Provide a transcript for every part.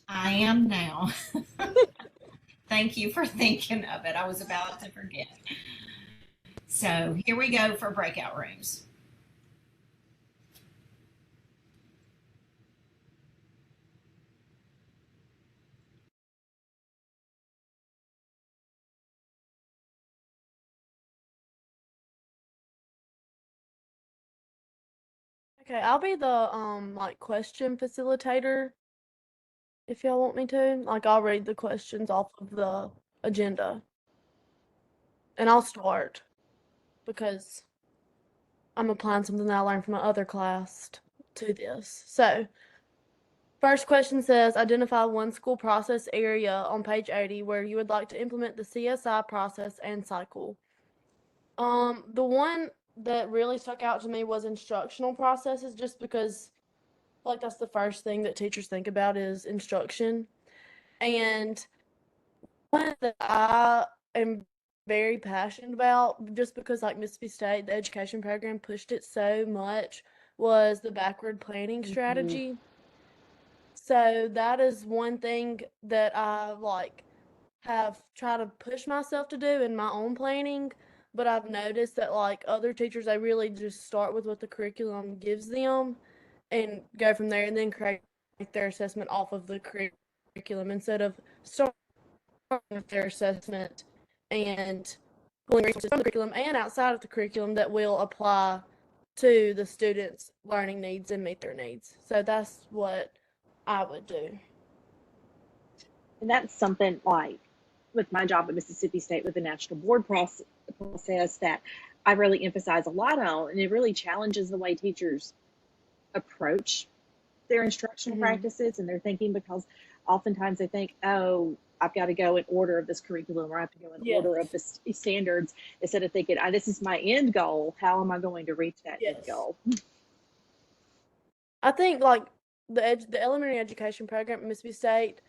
I am now. Thank you for thinking of it. I was about to forget. So here we go for breakout rooms. Okay, I'll be the like question facilitator if y'all want me to. Like I'll read the questions off of the agenda. And I'll start because I'm applying something that I learned from my other class to this. So, first question says identify one school process area on page 80 where you would like to implement the CSI process and cycle. The one that really stuck out to me was instructional processes just because like that's the first thing that teachers think about is instruction. And one that I am very passionate about, just because like Mississippi State, the education program pushed it so much, was the backward planning Mhm. strategy. So that is one thing that I like have tried to push myself to do in my own planning. But I've noticed that like other teachers, they really just start with what the curriculum gives them and go from there and then create their assessment off of the curriculum instead of starting with their assessment and pulling resources from the curriculum and outside of the curriculum that will apply to the students' learning needs and meet their needs. So that's what I would do. And that's something like with my job at Mississippi State with the national board process that I really emphasize a lot on, and it really challenges the way teachers approach their instructional Mm-hmm. practices and their thinking because oftentimes they think, oh, I've got to go in order of this curriculum or I have to go in order of Yes. this standards instead of thinking, this is my end goal. How am I going to reach that end Yes. goal? I think like the elementary education program at Mississippi State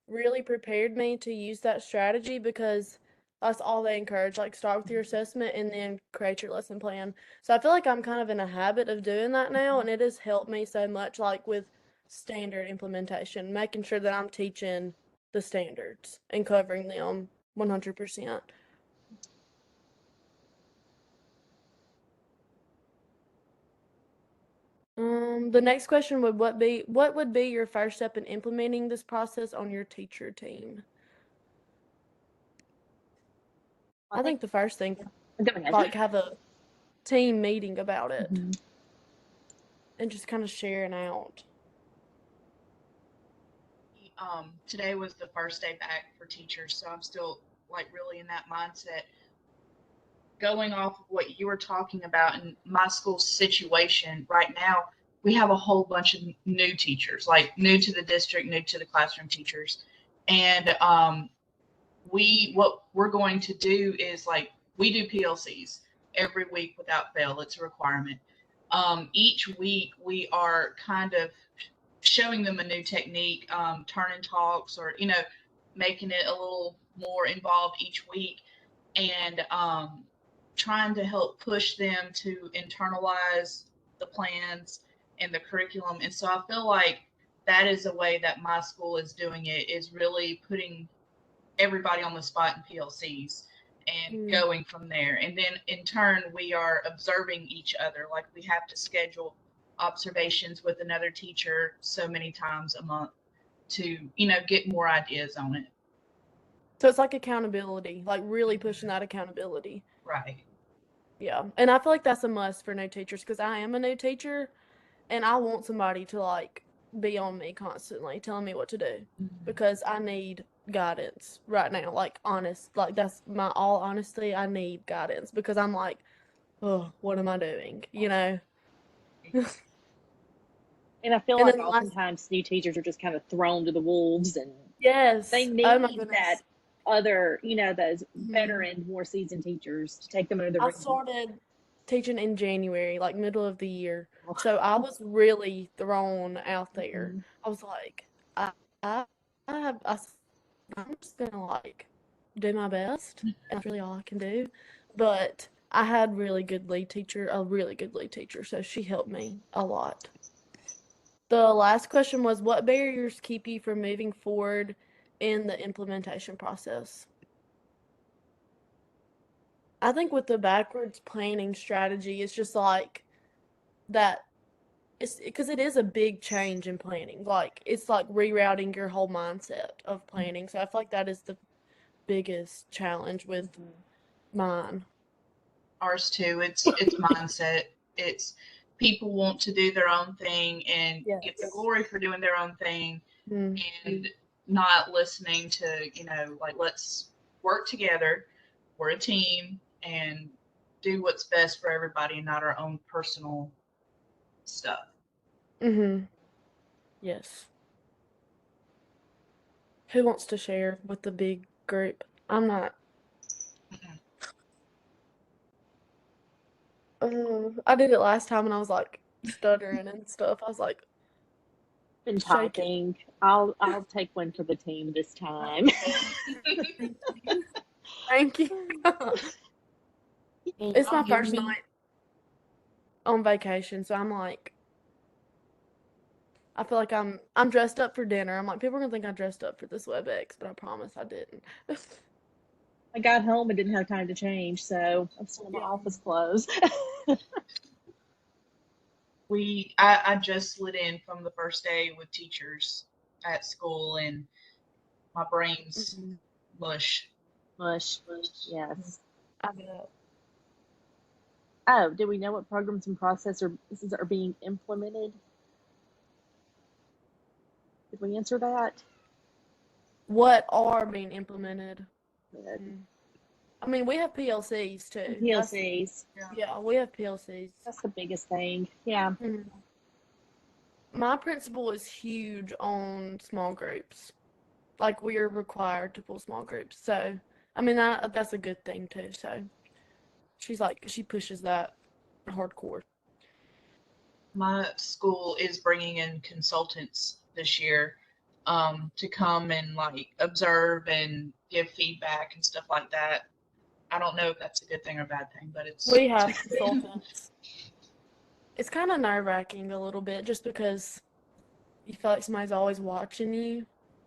really prepared me to use that strategy because that's all they encourage. Like start with your assessment and then create your lesson plan. So I feel like I'm kind of in a habit of doing that now, and it has helped me so much. Like with standard implementation, making sure that I'm teaching the standards and covering them 100%. The next question would what would be your first step in implementing this process on your teacher team? I I think, think the first thing, go ahead. like have a team meeting about it Mhm. and just kind of sharing out. Today was the first day back for teachers, so I'm still like really in that mindset. Going off of what you were talking about in my school situation right now, we have a whole bunch of new teachers, like new to the district, new to the classroom teachers, and we what we're going to do is like we do PLCs every week without fail. It's a requirement. Each week we are kind of showing them a new technique, turn and talks, or making it a little more involved each week, and trying to help push them to internalize the plans and the curriculum. And so I feel like that is a way that my school is doing it, is really putting everybody on the spot in PLCs and Mm. going from there. And then in turn, we are observing each other. Like we have to schedule observations with another teacher so many times a month to, get more ideas on it. So it's like accountability, like really pushing that accountability. Right. Yeah. And I feel like that's a must for new teachers because I am a new teacher and I want somebody to like be on me constantly telling me what to do Mm-hmm. because I need guidance right now. Like honest, like that's my all honesty. I need guidance because I'm like, oh, what am I doing? You know? And And I feel then like the last, oftentimes new teachers are just kind of thrown to the wolves and they yes. Oh my need that goodness. other, those Mhm. veteran, more seasoned teachers to take them under the I ring. started teaching in January, like middle of the year. So I was really thrown out there. Mhm. I was like, I, I, I am just gonna like do my best, and that's really all I can do. But I had a really good lead teacher, so she helped me a lot. The last question was, what barriers keep you from moving forward in the implementation process? I think with the backwards planning strategy, it's just like that. It's because it is a big change in planning. Like it's like rerouting your whole mindset of planning. So I feel like that is the biggest challenge with mine. Ours too. It's mindset. It's people want to do their own thing and get the Yes. glory for doing their own thing, Mm. and not listening to, like, let's work together. We're a team and do what's best for everybody and not our own personal stuff. Mhm. Yes. Who wants to share with the big group? I'm not. I did it last time and I was like stuttering and stuff. I was like Been shaking. typing. I'll take one for the team this time. Thank you. It's my I'll give first me night on vacation, so I'm like, I feel like I'm dressed up for dinner. I'm like, people are gonna think I dressed up for this WebEx, but I promise I didn't. I got home and didn't have time to change, so I'm still in my Yeah. office clothes. I just slid in from the first day with teachers at school, and my brain's Mhm. mush. Mush. Yes. I bet. Oh, do we know what programs and processes are being implemented? Did we answer that? What are being implemented? Good. I mean, we have PLCs too. PLCs. Yeah, we have PLCs. That's the biggest thing. Yeah. Mhm. My principal is huge on small groups. Like we are required to pull small groups. So, I mean that's a good thing too. So, she pushes that hardcore. My school is bringing in consultants this year, to come and like observe and give feedback and stuff like that. I don't know if that's a good thing or bad thing, but it's We have consultants. It's kind of nerve-wracking a little bit just because you feel like somebody's always watching you.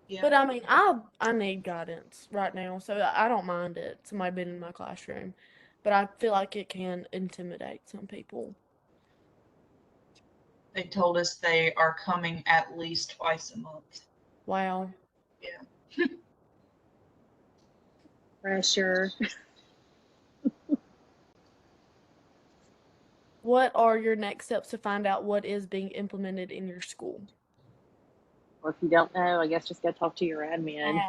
yeah. But I mean, I need guidance right now, so I don't mind it. Somebody being in my classroom, but I feel like it can intimidate some people. They told us they are coming at least twice a month. Wow. Yeah. Pressure. What are your next steps to find out what is being implemented in your school? Or if you don't know, I guess just go talk to your admin.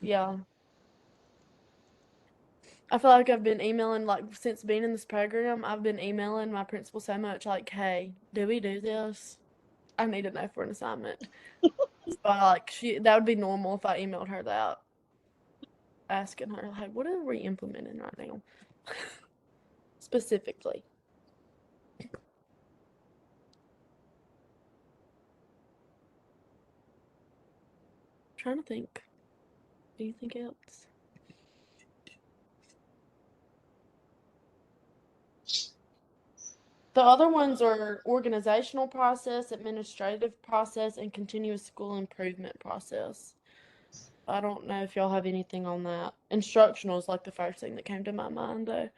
Yeah. I feel like I've been emailing, like, since being in this program, I've been emailing my principal so much, like, hey, do we do this? I need to know for an assignment. But, like, that would be normal if I emailed her that, asking her, like, what are we implementing right now? Specifically. Trying to think. Anything else? The other ones are organizational process, administrative process, and continuous school improvement process. I don't know if y'all have anything on that. Instructional is like the first thing that came to my mind, though.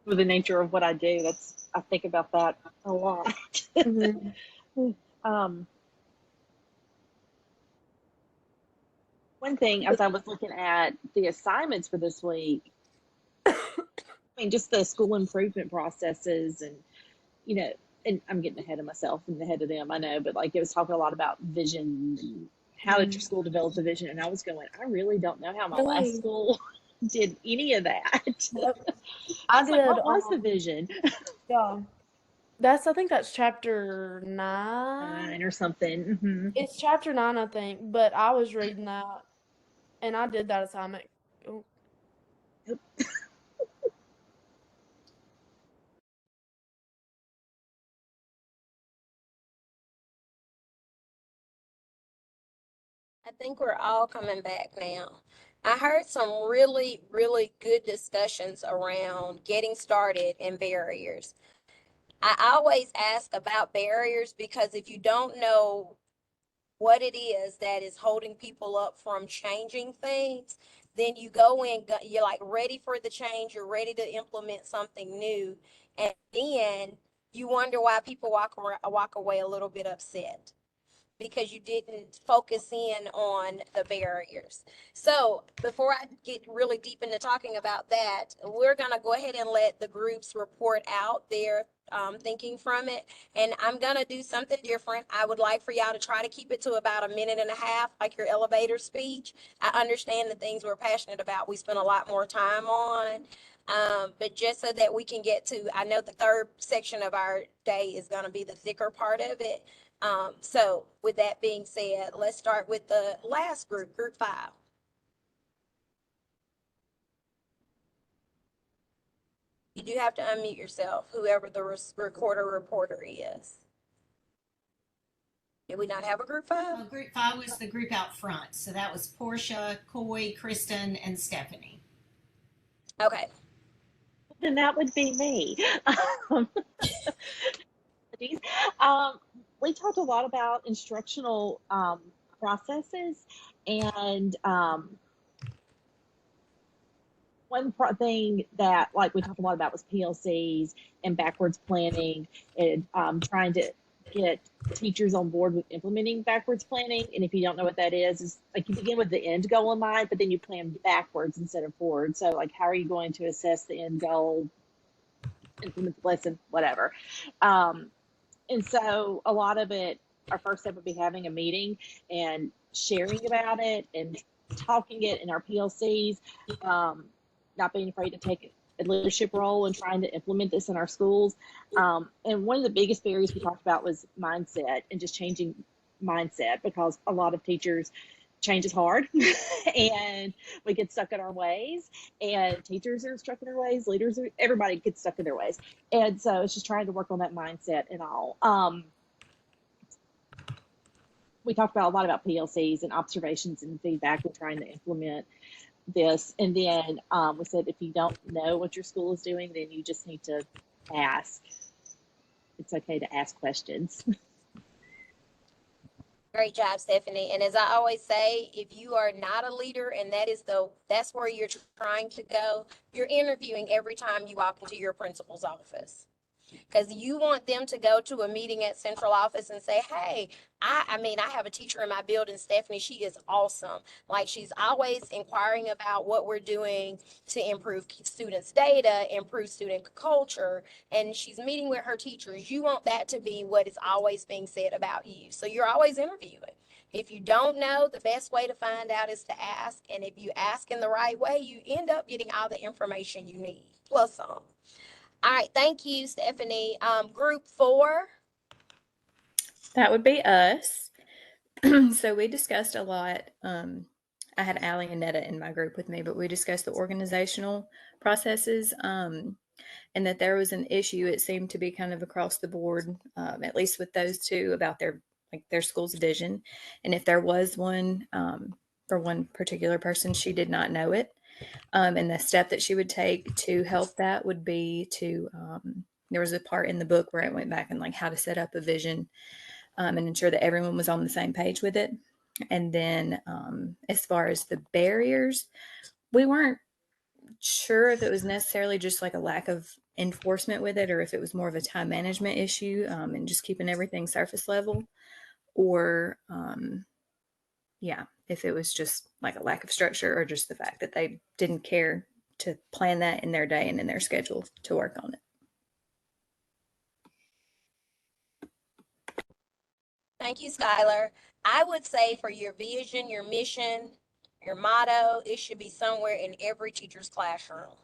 With the nature of what I do, I think about that a lot. um, one thing, as I was looking at the assignments for this week, I mean, just the school improvement processes, and you know, and I'm getting ahead of myself and ahead of them, I know, but like it was talking a lot about vision and how did your school develop the vision, and I was going, I really don't know how my last school did any of that. I Like, did. what was the vision? Yeah. I think that's chapter 9. Or something. Mm-hmm. It's chapter 9, I think, but I was reading that and I did that assignment. Oh. I think we're all coming back now. I heard some really, really good discussions around getting started and barriers. I always ask about barriers because if you don't know what it is that is holding people up from changing things, then you go in, you're like ready for the change, you're ready to implement something new, and then you wonder why people walk away a little bit upset because you didn't focus in on the barriers. So before I get really deep into talking about that, we're going to go ahead and let the groups report out their thinking from it. And I'm going to do something different. I would like for y'all to try to keep it to about a minute and a half, like your elevator speech. I understand the things we're passionate about, we spend a lot more time on. But just so that we can get to, I know the third section of our day is going to be the thicker part of it. So with that being said, let's start with the last group, group 5. You do have to unmute yourself, whoever the reporter is. Did we not have a group 5? Well, group 5 was the group out front. So that was Portia, Coy, Kristen, and Stephanie. Okay. Then that would be me. Um, we talked a lot about instructional processes, and one thing that like we talked a lot about was PLCs and backwards planning, and trying to get teachers on board with implementing backwards planning. And if you don't know what that is like you begin with the end goal in mind, but then you plan backwards instead of forward. So like, how are you going to assess the end goal, implement the lesson, whatever. And so a lot of it, our first step would be having a meeting and sharing about it and talking it in our PLCs, not being afraid to take a leadership role and trying to implement this in our schools. And one of the biggest barriers we talked about was mindset and just changing mindset, because a lot of teachers, change is hard and we get stuck in our ways, and teachers are stuck in their ways, leaders are, everybody gets stuck in their ways. And so it's just trying to work on that mindset and all. We talked about a lot about PLCs and observations and feedback. We're trying to implement this. And then we said, if you don't know what your school is doing, then you just need to ask. It's okay to ask questions. Great job, Stephanie. And as I always say, if you are not a leader and that's where you're trying to go, you're interviewing every time you walk into your principal's office. Because you want them to go to a meeting at central office and say, hey, I mean, I have a teacher in my building, Stephanie, she is awesome. Like, she's always inquiring about what we're doing to improve students' data, improve student culture, and she's meeting with her teachers. You want that to be what is always being said about you. So you're always interviewing. If you don't know, the best way to find out is to ask. And if you ask in the right way, you end up getting all the information you need, plus some. All right, thank you, Stephanie. Group 4. That would be us. So we discussed a lot. I had Allie and Netta in my group with me, but we discussed the organizational processes, and that there was an issue. It seemed to be kind of across the board, at least with those two, about their school's vision. And if there was one for one particular person, she did not know it. And the step that she would take to help that would be to, there was a part in the book where it went back and like how to set up a vision and ensure that everyone was on the same page with it. And then as far as the barriers, we weren't sure if it was necessarily just like a lack of enforcement with it, or if it was more of a time management issue and just keeping everything surface level, or if it was just like a lack of structure, or just the fact that they didn't care to plan that in their day and in their schedule to work on it. Thank you, Skylar. I would say for your vision, your mission, your motto, it should be somewhere in every teacher's classroom.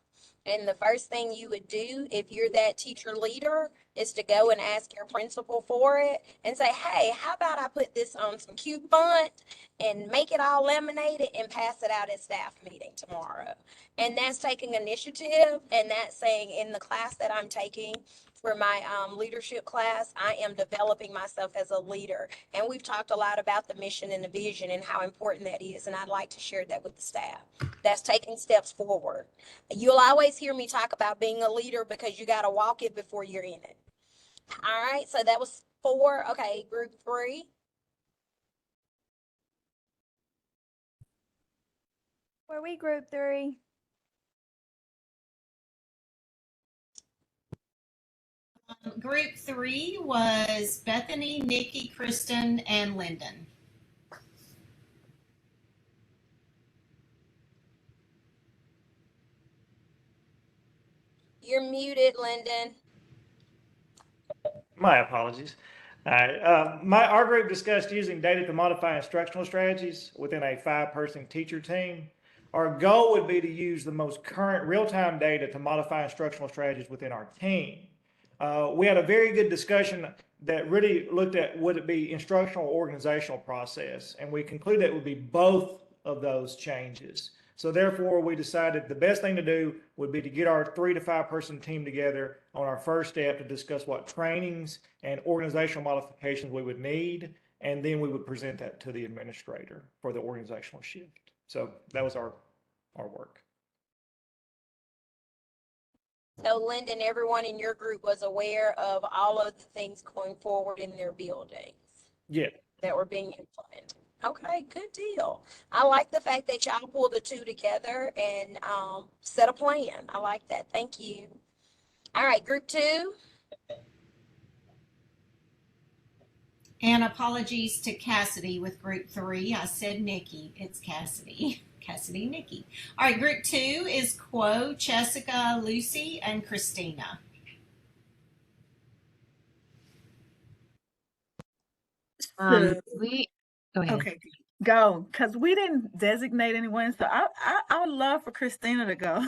And the first thing you would do if you're that teacher leader is to go and ask your principal for it and say, hey, how about I put this on some cute font and make it all laminated and pass it out at staff meeting tomorrow. And that's taking initiative, and that's saying in the class that I'm taking for my leadership class, I am developing myself as a leader. And we've talked a lot about the mission and the vision and how important that is. And I'd like to share that with the staff. That's taking steps forward. You'll always hear me talk about being a leader because you got to walk it before you're in it. All right, so that was 4. Okay, group 3. Were we group 3? Group 3 was Bethany, Nikki, Kristen, and Lyndon. You're muted, Lyndon. My apologies. All right. Our group discussed using data to modify instructional strategies within a 5-person teacher team. Our goal would be to use the most current real-time data to modify instructional strategies within our team. We had a very good discussion that really looked at would it be instructional or organizational process, and we concluded it would be both of those changes. So therefore, we decided the best thing to do would be to get our 3 to 5 person team together on our first step to discuss what trainings and organizational modifications we would need, and then we would present that to the administrator for the organizational shift. So that was our work. So Lyndon, everyone in your group was aware of all of the things going forward in their buildings Yeah. that were being implemented. Okay, good deal. I like the fact that y'all pulled the two together and set a plan. I like that. Thank you. All right, group 2. And apologies to Cassidy with group 3. I said Nikki. It's Cassidy. Cassidy, Nikki. All right, group 2 is Quo, Jessica, Lucy, and Christina. We go ahead. Okay, go, because we didn't designate anyone, so I would love for Christina to go.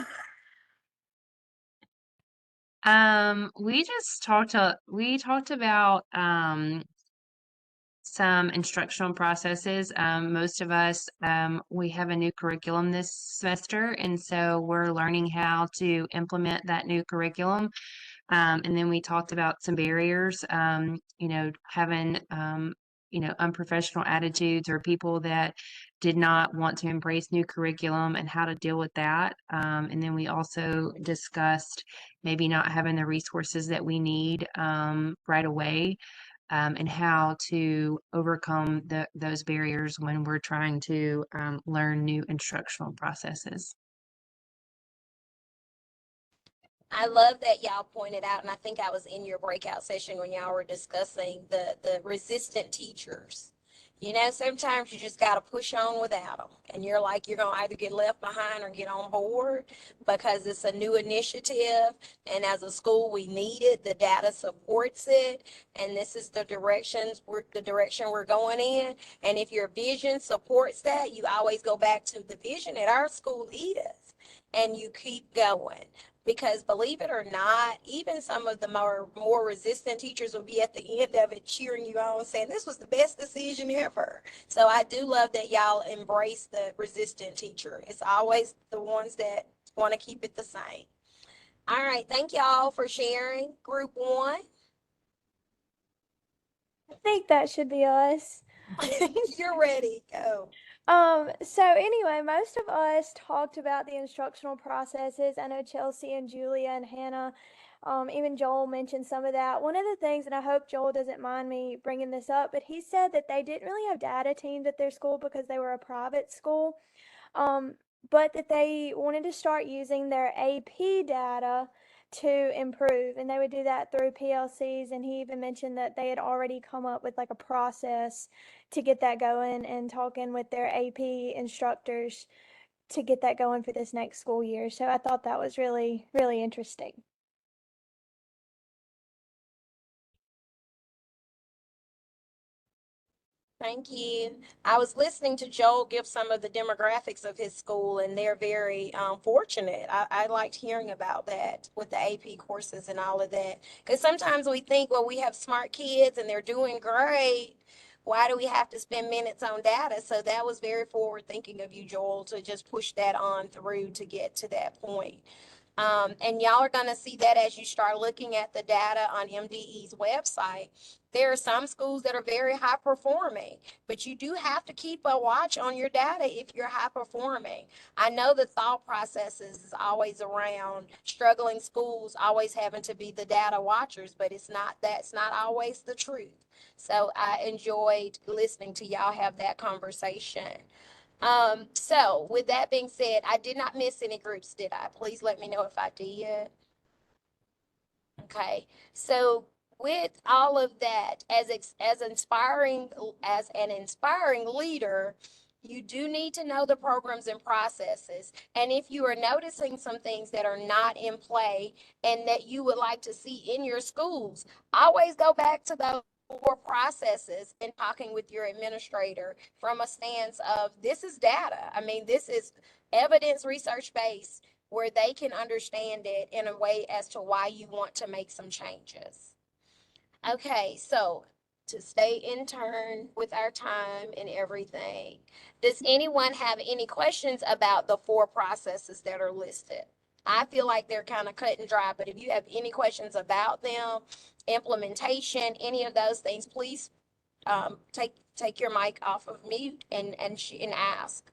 We talked about some instructional processes. Most of us, we have a new curriculum this semester, and so we're learning how to implement that new curriculum. And then we talked about some barriers, having, unprofessional attitudes or people that did not want to embrace new curriculum and how to deal with that. And then we also discussed maybe not having the resources that we need right away, and how to overcome those barriers when we're trying to learn new instructional processes. I love that y'all pointed out, and I think I was in your breakout session when y'all were discussing the resistant teachers. Sometimes you just got to push on without them. And you're like, you're going to either get left behind or get on board because it's a new initiative. And as a school, we need it. The data supports it. And this is the direction we're going in. And if your vision supports that, you always go back to the vision at our school, Edith, and you keep going. Because believe it or not, even some of the more resistant teachers will be at the end of it cheering you on, saying this was the best decision ever. So I do love that y'all embrace the resistant teacher. It's always the ones that want to keep it the same. All right, thank y'all for sharing. Group 1. I think that should be us. You're ready. Go. So anyway, most of us talked about the instructional processes. I know Chelsea and Julia and Hannah, even Joel mentioned some of that. One of the things, and I hope Joel doesn't mind me bringing this up, but he said that they didn't really have data teams at their school because they were a private school. But that they wanted to start using their AP data to improve, and they would do that through PLCs. And he even mentioned that they had already come up with like a process to get that going and talking with their AP instructors to get that going for this next school year. So I thought that was really, really interesting. Thank you. I was listening to Joel give some of the demographics of his school, and they're very fortunate. I liked hearing about that with the AP courses and all of that. Because sometimes we think, well, we have smart kids and they're doing great. Why do we have to spend minutes on data? So that was very forward thinking of you, Joel, to just push that on through to get to that point. And y'all are going to see that as you start looking at the data on MDE's website, There are some schools that are very high performing, but you do have to keep a watch on your data if you're high performing. I know the thought processes is always around struggling schools always having to be the data watchers, but that's not always the truth. So I enjoyed listening to y'all have that conversation. So with that being said, I did not miss any groups, did I? Please let me know if I did. Okay, so with all of that, as an inspiring leader, you do need to know the programs and processes. And if you are noticing some things that are not in play and that you would like to see in your schools, always go back to those core processes and talking with your administrator from a stance of this is data. I mean, this is evidence research based where they can understand it in a way as to why you want to make some changes. Okay, so to stay in turn with our time and everything, does anyone have any questions about the 4 processes that are listed? I feel like they're kind of cut and dry, but if you have any questions about them, implementation, any of those things, please take your mic off of mute and ask.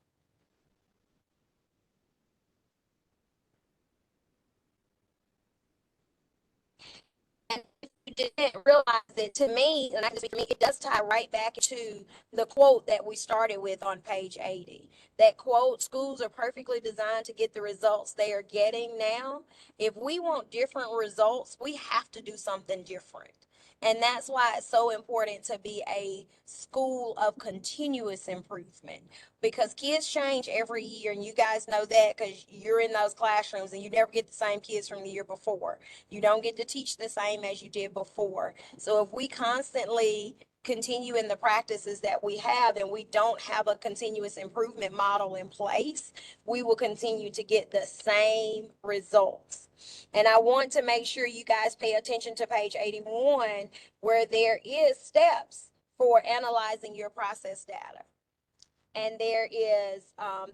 And if you didn't realize it, to me, and I can speak for me, it does tie right back to the quote that we started with on page 80. That quote, schools are perfectly designed to get the results they are getting now. If we want different results, we have to do something different. And that's why it's so important to be a school of continuous improvement because kids change every year. And you guys know that because you're in those classrooms and you never get the same kids from the year before. You don't get to teach the same as you did before. So if we constantly continue in the practices that we have and we don't have a continuous improvement model in place, we will continue to get the same results. And I want to make sure you guys pay attention to page 81 where there is steps for analyzing your process data. And there is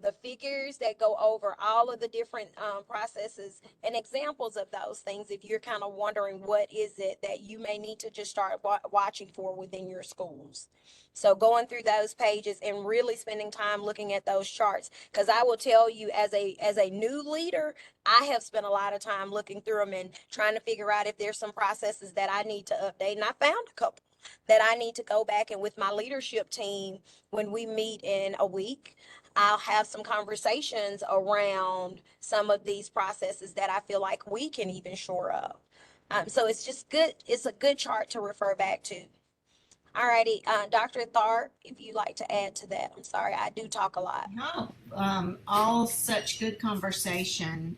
the figures that go over all of the different processes and examples of those things if you're kind of wondering what is it that you may need to just start watching for within your schools. So going through those pages and really spending time looking at those charts, because I will tell you as a new leader, I have spent a lot of time looking through them and trying to figure out if there's some processes that I need to update, and I found a couple that I need to go back and with my leadership team when we meet in a week, I'll have some conversations around some of these processes that I feel like we can even shore up. So it's just good. It's a good chart to refer back to. Alrighty, Dr. Tharp, if you'd like to add to that. I'm sorry, I do talk a lot. No, all such good conversation.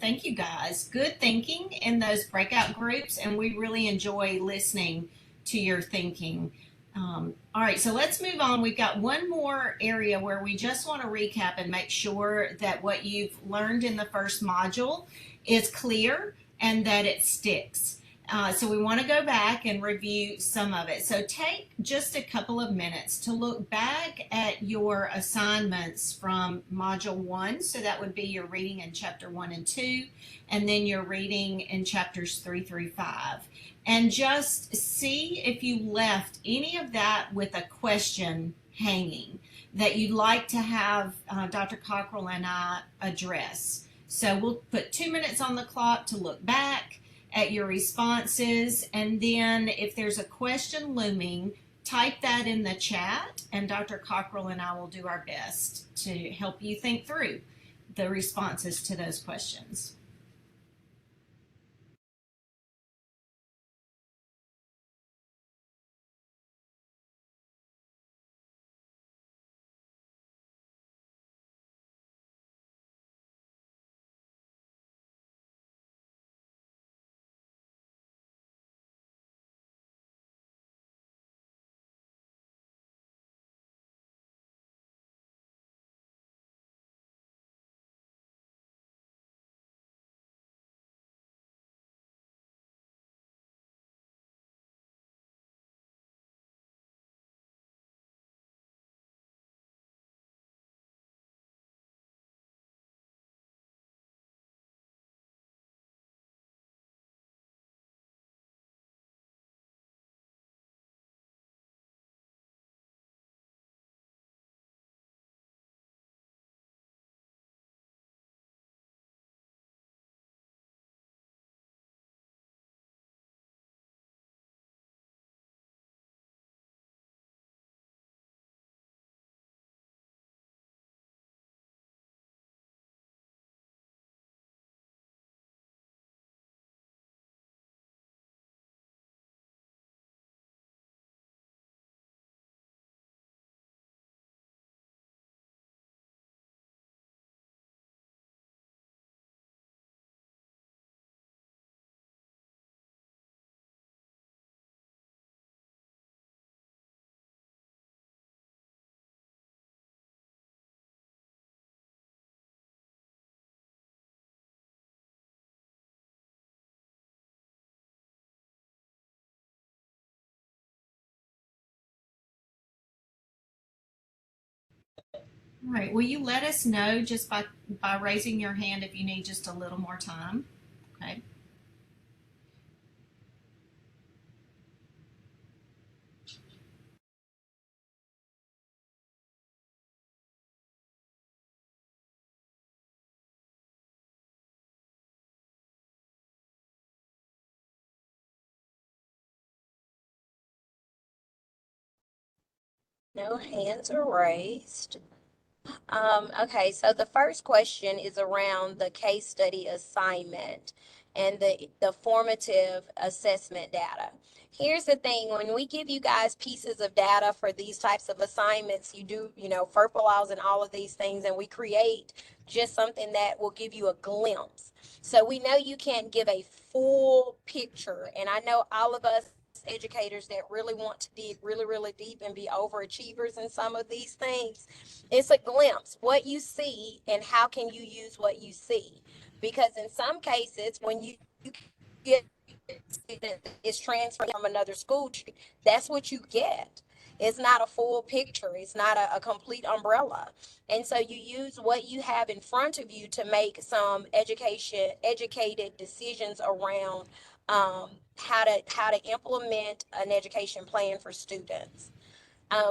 Thank you guys. Good thinking in those breakout groups, and we really enjoy listening to your thinking. All right, so let's move on. We've got one more area where we just want to recap and make sure that what you've learned in the first module is clear and that it sticks. So we want to go back and review some of it. So take just a couple of minutes to look back at your assignments from Module 1. So that would be your reading in Chapter 1 and 2, and then your reading in Chapters 3 through 5. And just see if you left any of that with a question hanging that you'd like to have Dr. Cockrell and I address. So we'll put 2 minutes on the clock to look back at your responses, and then if there's a question looming, type that in the chat, and Dr. Cockrell and I will do our best to help you think through the responses to those questions. All right. Will you let us know just by raising your hand if you need just a little more time? Okay. No hands are raised. Okay, so the first question is around the case study assignment and the formative assessment data. Here's the thing, when we give you guys pieces of data for these types of assignments, you do, FERPA and all of these things, and we create just something that will give you a glimpse. So we know you can't give a full picture, and I know all of us educators that really want to dig really, really deep and be overachievers in some of these things. It's a glimpse, what you see, and how can you use what you see. Because in some cases, when you get is transferred from another school, that's what you get. It's not a full picture. It's not a complete umbrella. And so you use what you have in front of you to make some educated decisions around how to implement an education plan for students.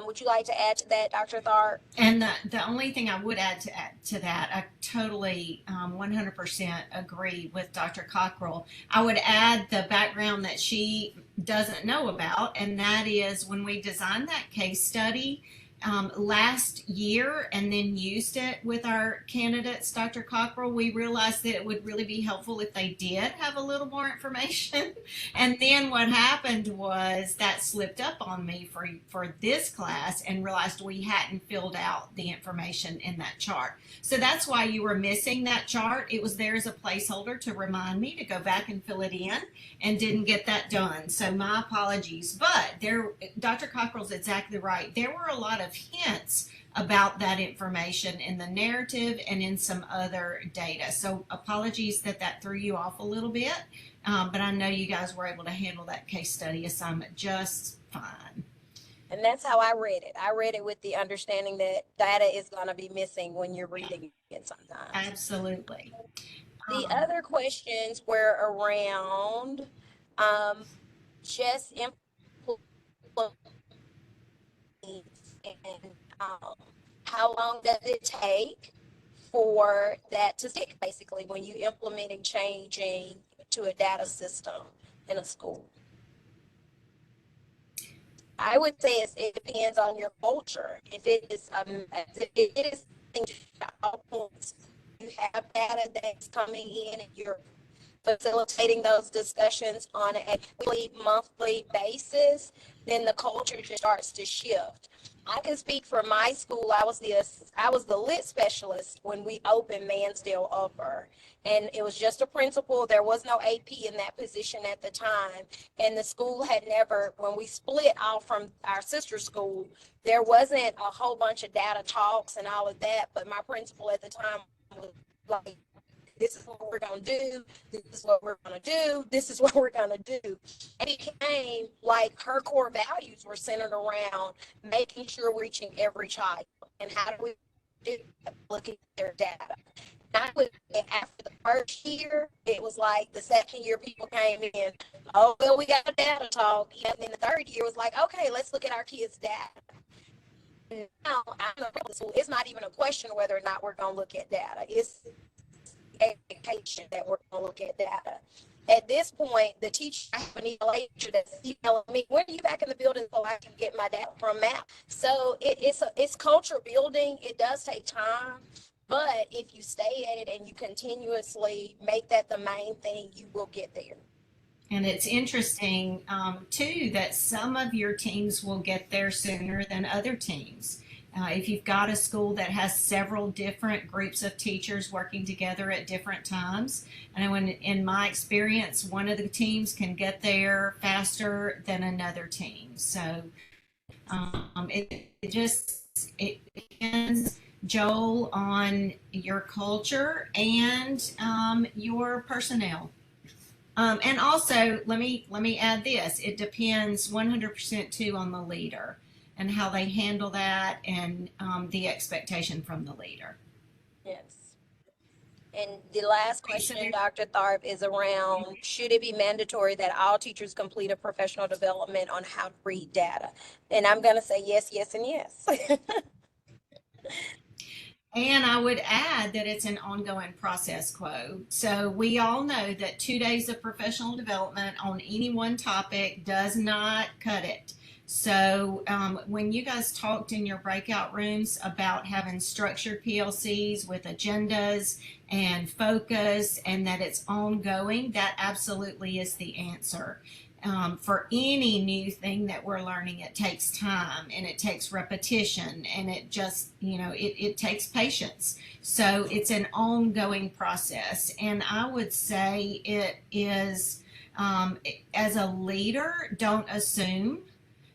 Would you like to add to that, Dr. Tharp? And the only thing I would add to that, I totally 100% agree with Dr. Cockrell. I would add the background that she doesn't know about, and that is when we designed that case study last year and then used it with our candidates, Dr. Cockrell, we realized that it would really be helpful if they did have a little more information. And then what happened was that slipped up on me for this class and realized we hadn't filled out the information in that chart. So that's why you were missing that chart. It was there as a placeholder to remind me to go back and fill it in, and didn't get that done. So my apologies. But Dr. Cockrell's exactly right. There were a lot of hints about that information in the narrative and in some other data. So apologies that threw you off a little bit, but I know you guys were able to handle that case study assignment just fine. And that's how I read it. I read it with the understanding that data is going to be missing when you're reading it sometimes. Absolutely. The other questions were around just implementing and how long does it take for that to stick, basically, when you implementing changing to a data system in a school. I would say it depends on your culture. If it is all points, you have data that's coming in and you're facilitating those discussions on a weekly, monthly basis, then the culture just starts to shift. I can speak for my school. I was the lit specialist when we opened Mansdale Upper, and it was just a principal. There was no AP in that position at the time, and the school had never. When we split off from our sister school, there wasn't a whole bunch of data talks and all of that. But my principal at the time was like, this is what we're going to do. This is what we're going to do. This is what we're going to do. And it became like her core values were centered around making sure we're reaching every child. And how do we do that? Looking at their data. And after the first year, it was like the second year people came in, oh, well, we got a data talk. And then the third year was like, okay, let's look at our kids' data. Now, it's not even a question whether or not we're going to look at data. It's education that we're going to look at data. At this point, the teacher I have an EDL teacher that's emailing me, when are you back in the building so I can get my data from MAP? So it's culture building. It does take time, but if you stay at it and you continuously make that the main thing, you will get there. And it's interesting, too, that some of your teams will get there sooner than other teams. If you've got a school that has several different groups of teachers working together at different times, and when in my experience, one of the teams can get there faster than another team. So it depends, Joel, on your culture and your personnel. And also, let me add this: it depends 100% too on the leader. and how they handle that, and the expectation from the leader. Yes. And the last Okay, so question, there's Dr. Tharp, is around, should it be mandatory that all teachers complete a professional development on how to read data? And I'm going to say yes, yes, and yes. And I would add that it's an ongoing process, Quo. So we all know that 2 days of professional development on any one topic does not cut it. So when you guys talked in your breakout rooms about having structured PLCs with agendas and focus, and that it's ongoing, that absolutely is the answer. For any new thing that we're learning, it takes time and it takes repetition, and it just, it takes patience. So it's an ongoing process. And I would say it is, as a leader, don't assume.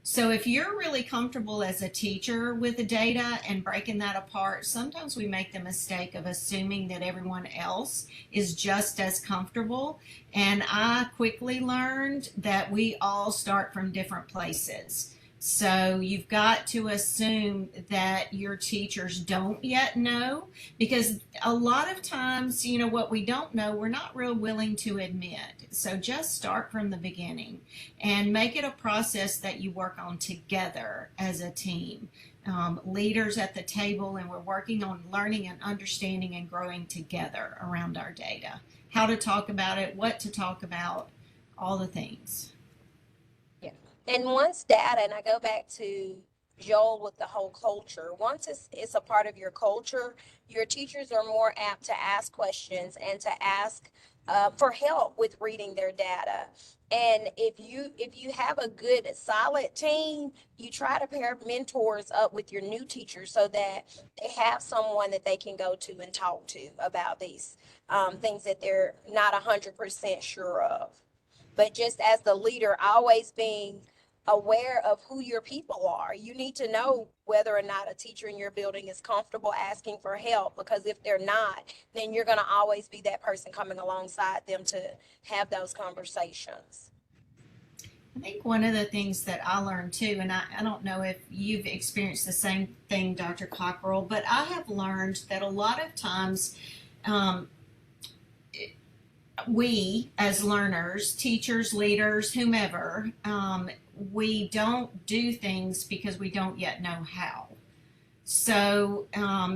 So if you're really comfortable as a teacher with the data and breaking that apart, sometimes we make the mistake of assuming that everyone else is just as comfortable. And I quickly learned that we all start from different places. So you've got to assume that your teachers don't yet know, because a lot of times, what we don't know, we're not real willing to admit. So just start from the beginning and make it a process that you work on together as a team. Leaders at the table, and we're working on learning and understanding and growing together around our data. How to talk about it, what to talk about, all the things. Yeah. And once data, and I go back to Joel with the whole culture, once it's a part of your culture, your teachers are more apt to ask questions and to ask for help with reading their data. And if you have a good solid team, you try to pair mentors up with your new teachers so that they have someone that they can go to and talk to about these things that they're not 100% sure of. But just as the leader, always being aware of who your people are. You need to know whether or not a teacher in your building is comfortable asking for help, because if they're not, then you're going to always be that person coming alongside them to have those conversations. I think one of the things that I learned too, and I don't know if you've experienced the same thing, Dr. Cockrell, but I have learned that a lot of times we as learners, teachers, leaders, whomever, we don't do things because we don't yet know how. So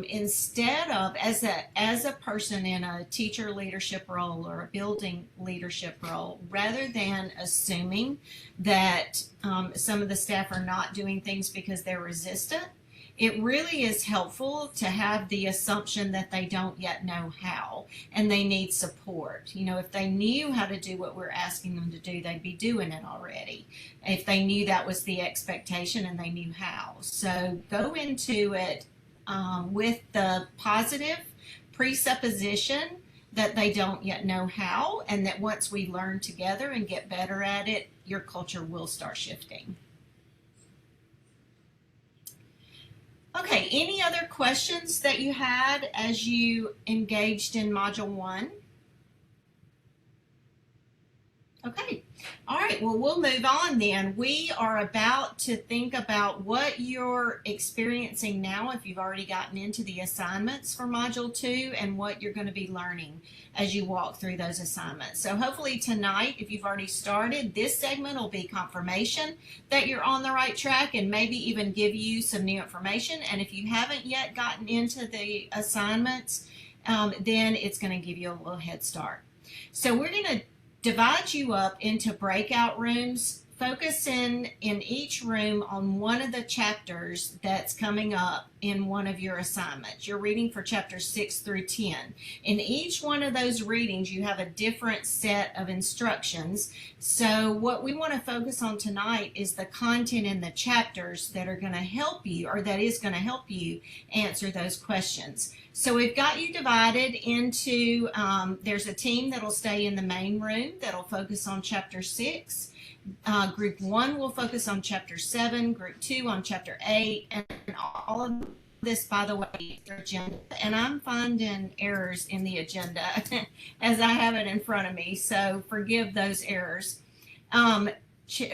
instead of, as a person in a teacher leadership role or a building leadership role, rather than assuming that some of the staff are not doing things because they're resistant, it really is helpful to have the assumption that they don't yet know how and they need support. If they knew how to do what we're asking them to do, they'd be doing it already. If they knew that was the expectation and they knew how. So go into it with the positive presupposition that they don't yet know how, and that once we learn together and get better at it, your culture will start shifting. Okay, any other questions that you had as you engaged in Module 1? Okay, all right, well, we'll move on then. We are about to think about what you're experiencing now, if you've already gotten into the assignments for Module 2, and what you're going to be learning as you walk through those assignments. So hopefully tonight, if you've already started, this segment will be confirmation that you're on the right track, and maybe even give you some new information. And if you haven't yet gotten into the assignments, then it's going to give you a little head start. So we're going to divide you up into breakout rooms, focusing in each room on one of the chapters that's coming up in one of your assignments. You're reading for chapters 6 through 10. In each one of those readings, you have a different set of instructions. So what we want to focus on tonight is the content in the chapters that are going to help you, or that is going to help you answer those questions. So we've got you divided into, there's a team that'll stay in the main room that'll focus on chapter 6. Group 1 will focus on chapter 7, group 2 on chapter 8, and all of this, by the way, is your agenda. And I'm finding errors in the agenda as I have it in front of me, so forgive those errors.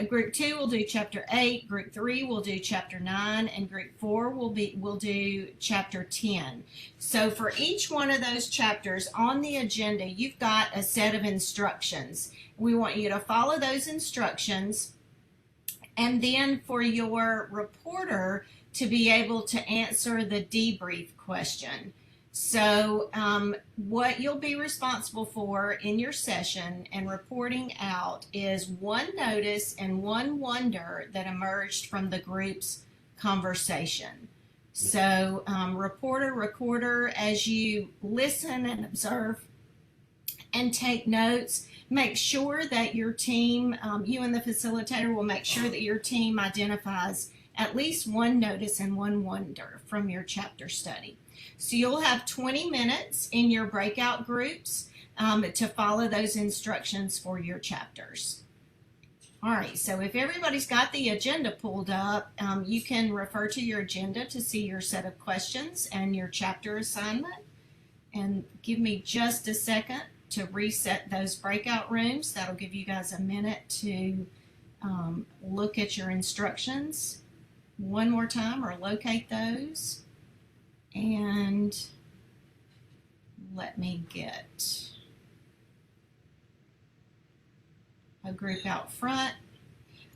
Group 2 will do chapter 8, group 3 will do chapter 9, and group 4 will do chapter 10. So for each one of those chapters on the agenda, you've got a set of instructions. We want you to follow those instructions, and then for your reporter to be able to answer the debrief question. So what you'll be responsible for in your session and reporting out is one notice and one wonder that emerged from the group's conversation. So reporter, recorder, as you listen and observe and take notes, make sure that your team, you and the facilitator will make sure that your team identifies at least one notice and one wonder from your chapter study. So you'll have 20 minutes in your breakout groups to follow those instructions for your chapters. All right, so if everybody's got the agenda pulled up, you can refer to your agenda to see your set of questions and your chapter assignment. And give me just a second to reset those breakout rooms. That'll give you guys a minute to look at your instructions one more time or locate those. And let me get a group out front.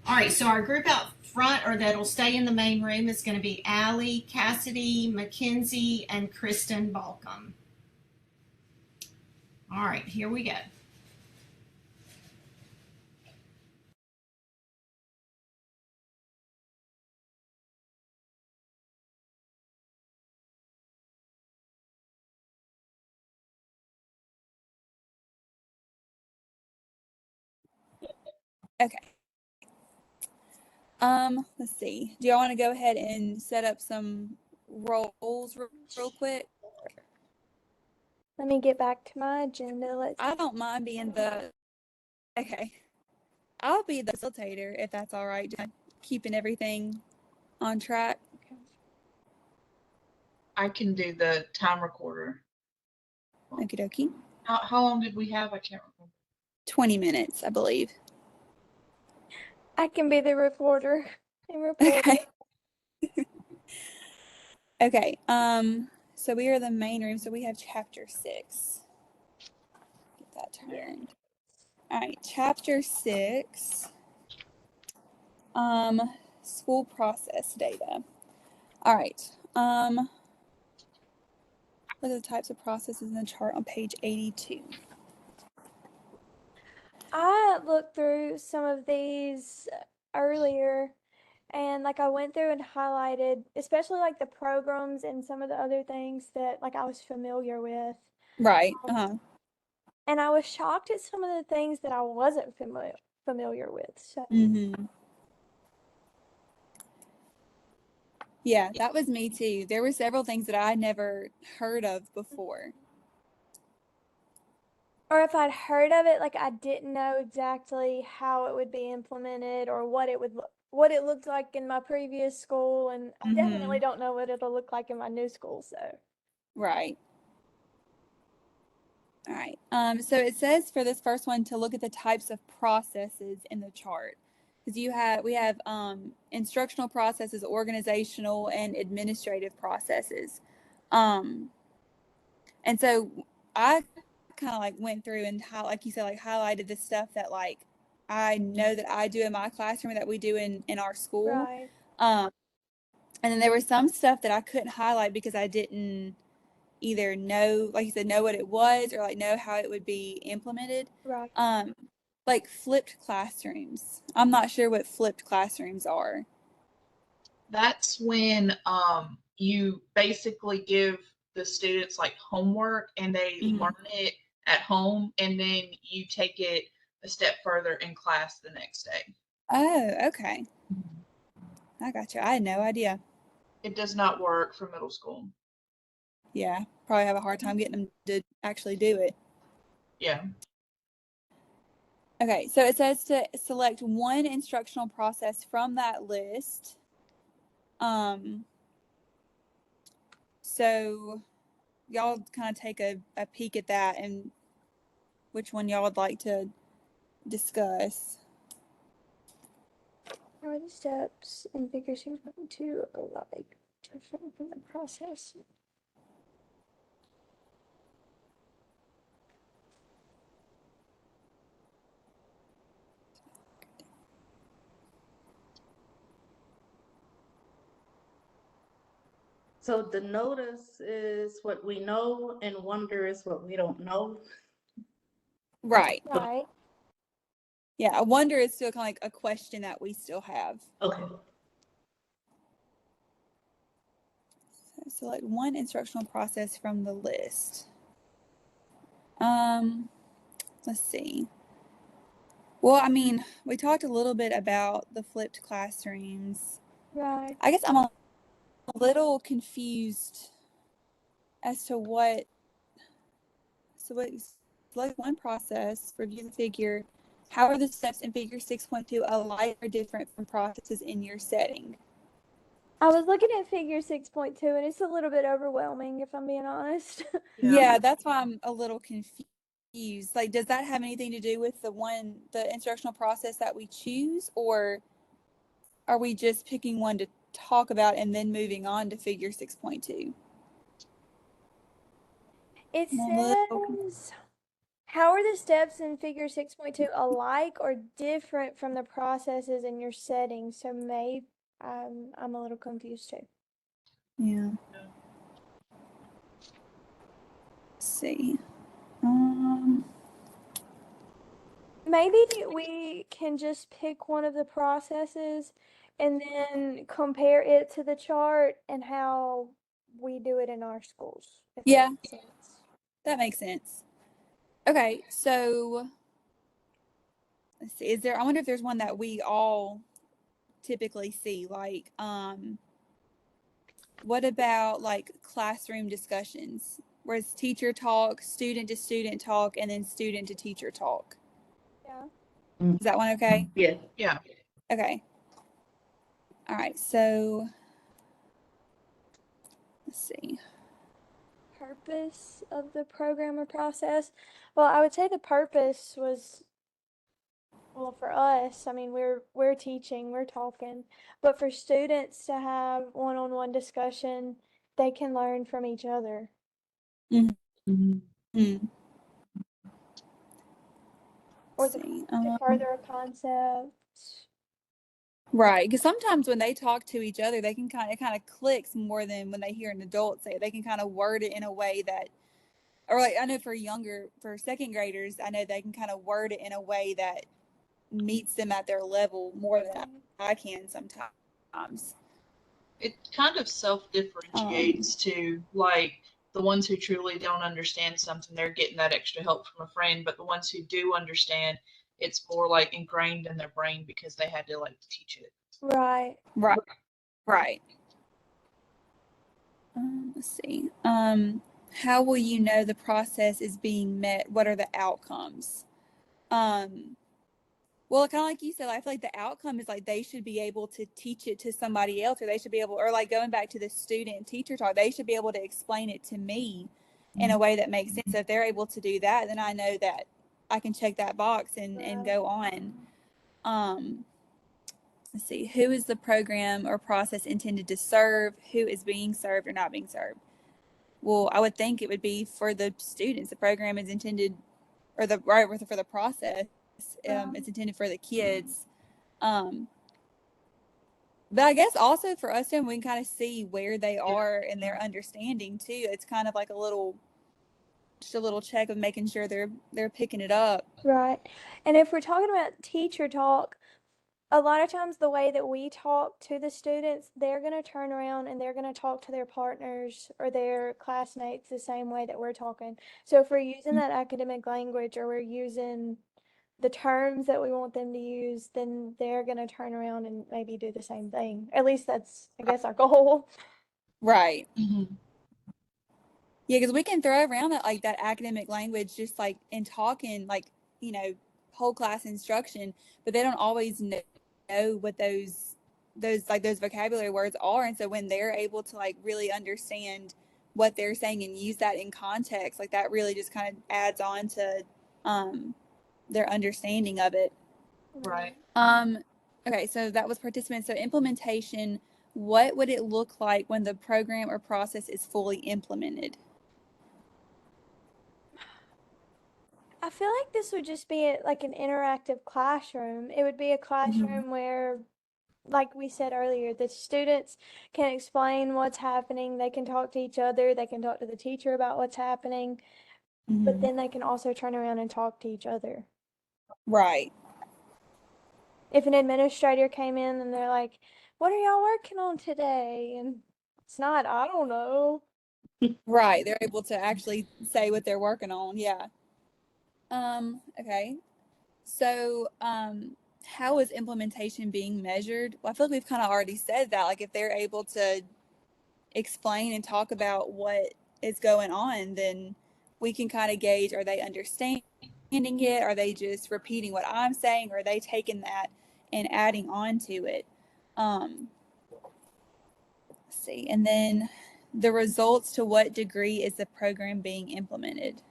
All right, so our group out front, or that'll stay in the main room, is going to be Allie, Cassidy, Mackenzie, and Kristen Balcom. All right, here we go. Okay. Let's see. Do y'all want to go ahead and set up some roles real quick? Let me get back to my agenda. I don't mind being the, okay. I'll be the facilitator if that's all right. Just keeping everything on track. I can do the time recorder. Okie dokie. How long did we have? I can't remember. 20 minutes, I believe. I can be the reporter and report. Okay. Okay. So we are the main room. So we have chapter 6. Get that turned. All right, chapter 6. School process data. All right. What are the types of processes in the chart on page 82? I looked through some of these earlier, and like I went through and highlighted, especially like the programs and some of the other things that like I was familiar with. Right. And I was shocked at some of the things that I wasn't familiar with. So yeah, that was me too. There were several things that I never heard of before. Or if I'd heard of it, like I didn't know exactly how it would be implemented or what it would what it looked like in my previous school, and I definitely don't know what it'll look like in my new school. So right. All right. So it says for this first one to look at the types of processes in the chart, because we have instructional processes, organizational, and administrative processes. And so I kind of like went through and like you said, like highlighted the stuff that like I know that I do in my classroom that we do in our school. right. And then there was some stuff that I couldn't highlight because I didn't either know, like you said, know what it was or like know how it would be implemented. Right. Like flipped classrooms. I'm not sure what flipped classrooms are. That's when you basically give the students like homework and they learn it at home, and then you take it a step further in class the next day. Oh, okay. I got you. I had no idea. It does not work for middle school. Yeah, probably have a hard time getting them to actually do it. Yeah. Okay, so it says to select one instructional process from that list. So y'all kind of take a peek at that and which one y'all would like to discuss. are the steps in figure 6.2 alike, different from the process? So the notice is what we know and wonder is what we don't know. Right. Right. Yeah, I wonder is still kind of like a question that we still have. Okay. So select one instructional process from the list. Let's see. Well, I mean, we talked a little bit about the flipped classrooms. Right. I guess I'm a little confused as to what. So what? Select one process. Review the figure. How are the steps in Figure 6.2 alike or different from processes in your setting? I was looking at figure 6.2 and it's a little bit overwhelming if I'm being honest. Yeah, that's why I'm a little confused. Like, does that have anything to do with the instructional process that we choose, or are we just picking one to talk about and then moving on to Figure 6.2? It I'm a little says, how are the steps in figure 6.2 alike or different from the processes in your setting? So maybe I'm a little confused too. Yeah. Let's see. Maybe we can just pick one of the processes and then compare it to the chart and how we do it in our schools. If that Yeah, makes sense. that makes sense. Okay, so let's see. I wonder if there's one that we all typically see, like, what about like classroom discussions, where it's teacher talk, student to student talk, and then student to teacher talk? Yeah. Is that one okay? Yeah. Yeah. Okay. All right, so let's see. Purpose of the program or process? Well, I would say the purpose was, well, for us, I mean, we're teaching, we're talking, but for students to have one-on-one discussion, they can learn from each other. Mm-hmm. Or Let's see. to further a concept. Right, because sometimes when they talk to each other, it kind of clicks more than when they hear an adult say it. They can kind of word it in a way that, or like I know for second graders, I know they can kind of word it in a way that meets them at their level more than I can sometimes. It kind of self-differentiates to like the ones who truly don't understand something, they're getting that extra help from a friend, but the ones who do understand, it's more like ingrained in their brain because they had to like teach it. Right. Right. Let's see. How will you know the process is being met? What are the outcomes? Well, kind of like you said, I feel like the outcome is like they should be able to teach it to somebody else, or they should be able, or like going back to the student teacher talk, they should be able to explain it to me in a way that makes sense. So if they're able to do that, then I know that I can check that box and go on. Let's see, who is the program or process intended to serve? Who is being served or not being served? Well, I would think it would be for the students. The program is intended, or for the process, it's intended for the kids. But I guess also for us, and we can kind of see where they are in their understanding too. It's kind of like just a little check of making sure they're picking it up. Right. And if we're talking about teacher talk, a lot of times the way that we talk to the students, they're going to turn around and they're going to talk to their partners or their classmates the same way that we're talking. So if we're using that academic language or we're using the terms that we want them to use, then they're going to turn around and maybe do the same thing. At least that's, I guess, our goal. Right. Mm-hmm. Yeah, because we can throw around that academic language just like in talking, like, whole class instruction, but they don't always know what those vocabulary words are. And so when they're able to like really understand what they're saying and use that in context, like that really just kind of adds on to their understanding of it. Right. Okay, so that was participants. So implementation, what would it look like when the program or process is fully implemented? I feel like this would just be like an interactive classroom. It would be a classroom where, like we said earlier, the students can explain what's happening. They can talk to each other. They can talk to the teacher about what's happening. But then they can also turn around and talk to each other. Right. If an administrator came in and they're like, "What are y'all working on today?" And it's not, "I don't know." Right. They're able to actually say what they're working on. Yeah. Okay. So, how is implementation being measured? Well, I feel like we've kind of already said that. Like, if they're able to explain and talk about what is going on, then we can kind of gauge, are they understanding it? Are they just repeating what I'm saying? Or are they taking that and adding on to it? Let's see. And then the results, to what degree is the program being implemented?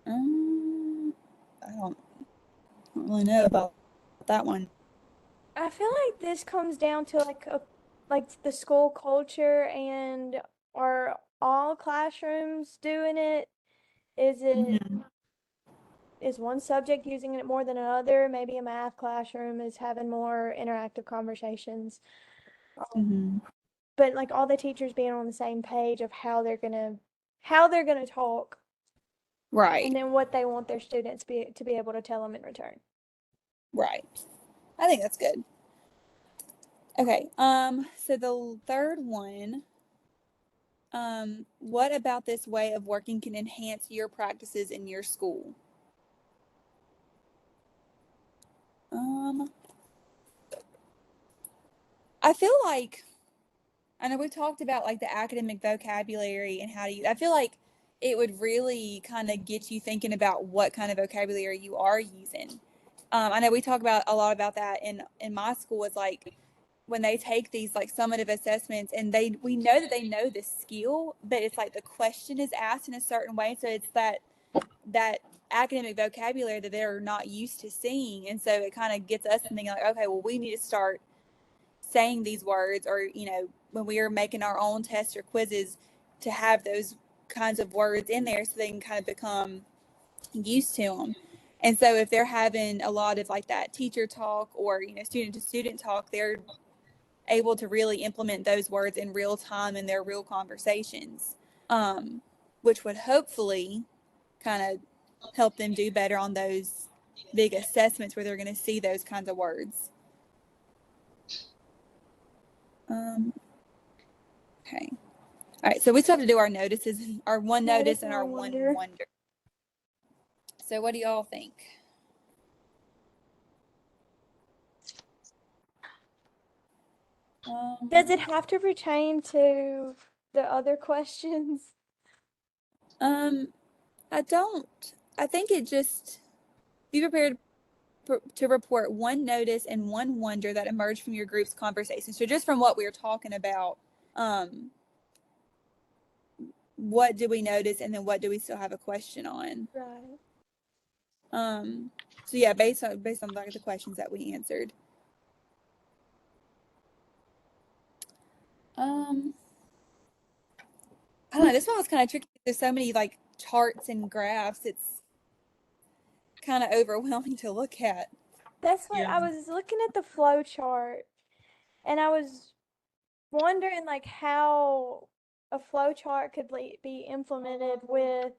I don't really know about that one. I feel like this comes down to like the school culture, and are all classrooms doing it? Is it is one subject using it more than another? Maybe a math classroom is having more interactive conversations. But like all the teachers being on the same page of how they're gonna talk, Right. and then what they want their students to be able to tell them in return. Right. I think that's good. Okay. So the third one, what about this way of working can enhance your practices in your school? I feel like, I know we've talked about like the academic vocabulary and how to use, I feel like it would really kind of get you thinking about what kind of vocabulary you are using. I know we talk about a lot about that in my school. It's like when they take these like summative assessments, and we know that they know the skill, but it's like the question is asked in a certain way, so it's that academic vocabulary that they're not used to seeing, and so it kind of gets us thinking like, okay, well, we need to start saying these words, or when we are making our own tests or quizzes, to have those kinds of words in there so they can kind of become used to them. And so if they're having a lot of like that teacher talk, or student to student talk, they're able to really implement those words in real time in their real conversations, which would hopefully kind of help them do better on those big assessments where they're going to see those kinds of words. Okay. All right. So we still have to do our notices, our one notice and our one wonder. So what do y'all think? Does it have to pertain to the other questions? I don't. I think it just, be prepared to report one notice and one wonder that emerged from your group's conversation. So just from what we were talking about, what did we notice, and then what do we still have a question on? Right. So yeah, based on like the questions that we answered. I don't know, this one was kind of tricky. There's so many like charts and graphs. It's kind of overwhelming to look at. That's what I was looking at, the flow chart, and I was wondering like how a flow chart could be implemented with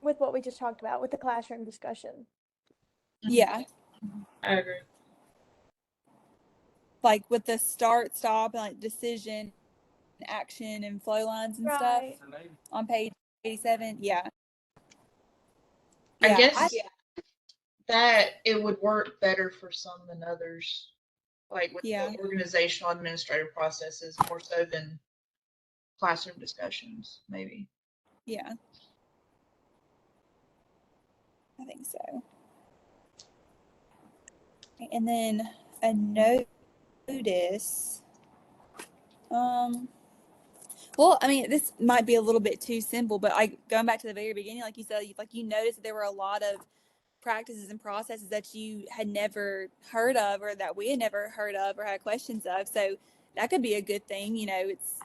what we just talked about with the classroom discussion. Yeah. I agree. Like with the start, stop, and like decision, action, and flow lines and stuff on page 87. Yeah. I guess that it would work better for some than others, like with the organizational administrative processes, more so than classroom discussions, maybe. Yeah. I think so. And then a notice. Well, I mean, this might be a little bit too simple, but going back to the very beginning, like you said, like you noticed that there were a lot of practices and processes that you had never heard of, or that we had never heard of or had questions of. So that could be a good thing. You know, it's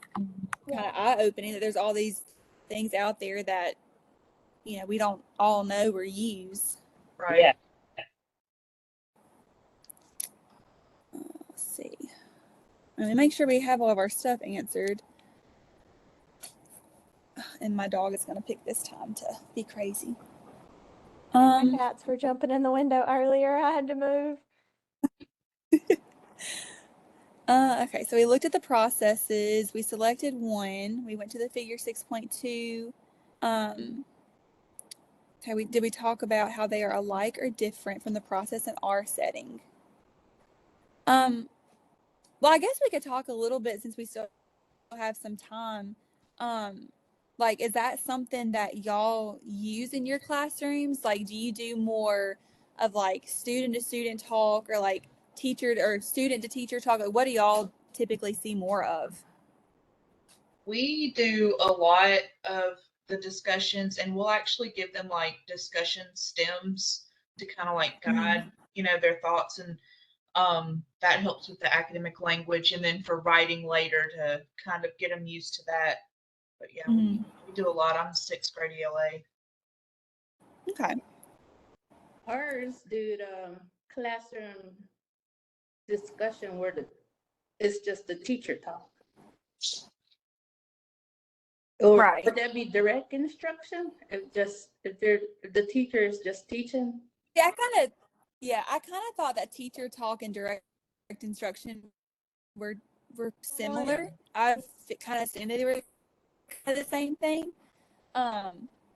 kind of eye-opening that there's all these things out there that, you know, we don't all know or use. Right. Yeah. Let's see. I'm gonna make sure we have all of our stuff answered. And my dog is gonna pick this time to be crazy. My cats were jumping in the window earlier. I had to move. Okay, so we looked at the processes. We selected one. We went to the figure 6.2. Okay, did we talk about how they are alike or different from the process in our setting? Well, I guess we could talk a little bit since we still have some time. Like, is that something that y'all use in your classrooms? Like, do you do more of like student to student talk, or like teacher or student to teacher talk? Like, what do y'all typically see more of? We do a lot of the discussions, and we'll actually give them like discussion stems to kind of like guide, you know, their thoughts, and that helps with the academic language, and then for writing later to kind of get them used to that. But yeah, we do a lot. I'm 6th grade ELA. Okay. Ours do the classroom discussion where it's just the teacher talk. Or Right. would that be direct instruction? If the teacher is just teaching? Yeah, I kind of thought that teacher talk and direct instruction were similar. I've kind of assumed they were kind of the same thing.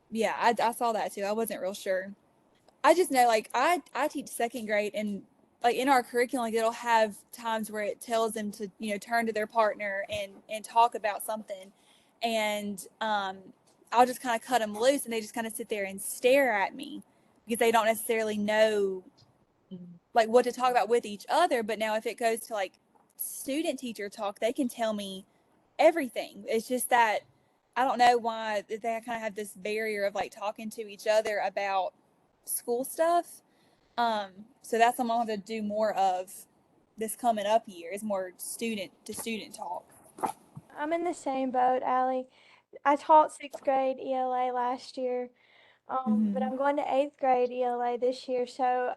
Yeah, I saw that too. I wasn't real sure. I just know, like, I teach 2nd grade, and like in our curriculum, like, it'll have times where it tells them to, you know, turn to their partner and talk about something, and I'll just kind of cut them loose, and they just kind of sit there and stare at me because they don't necessarily know like what to talk about with each other. But now if it goes to like student teacher talk, they can tell me everything. It's just that I don't know why they kind of have this barrier of like talking to each other about school stuff. So that's something I'll have to do more of this coming up year, is more student to student talk. I'm in the same boat, Allie. I taught 6th grade ELA last year, but I'm going to 8th grade ELA this year. So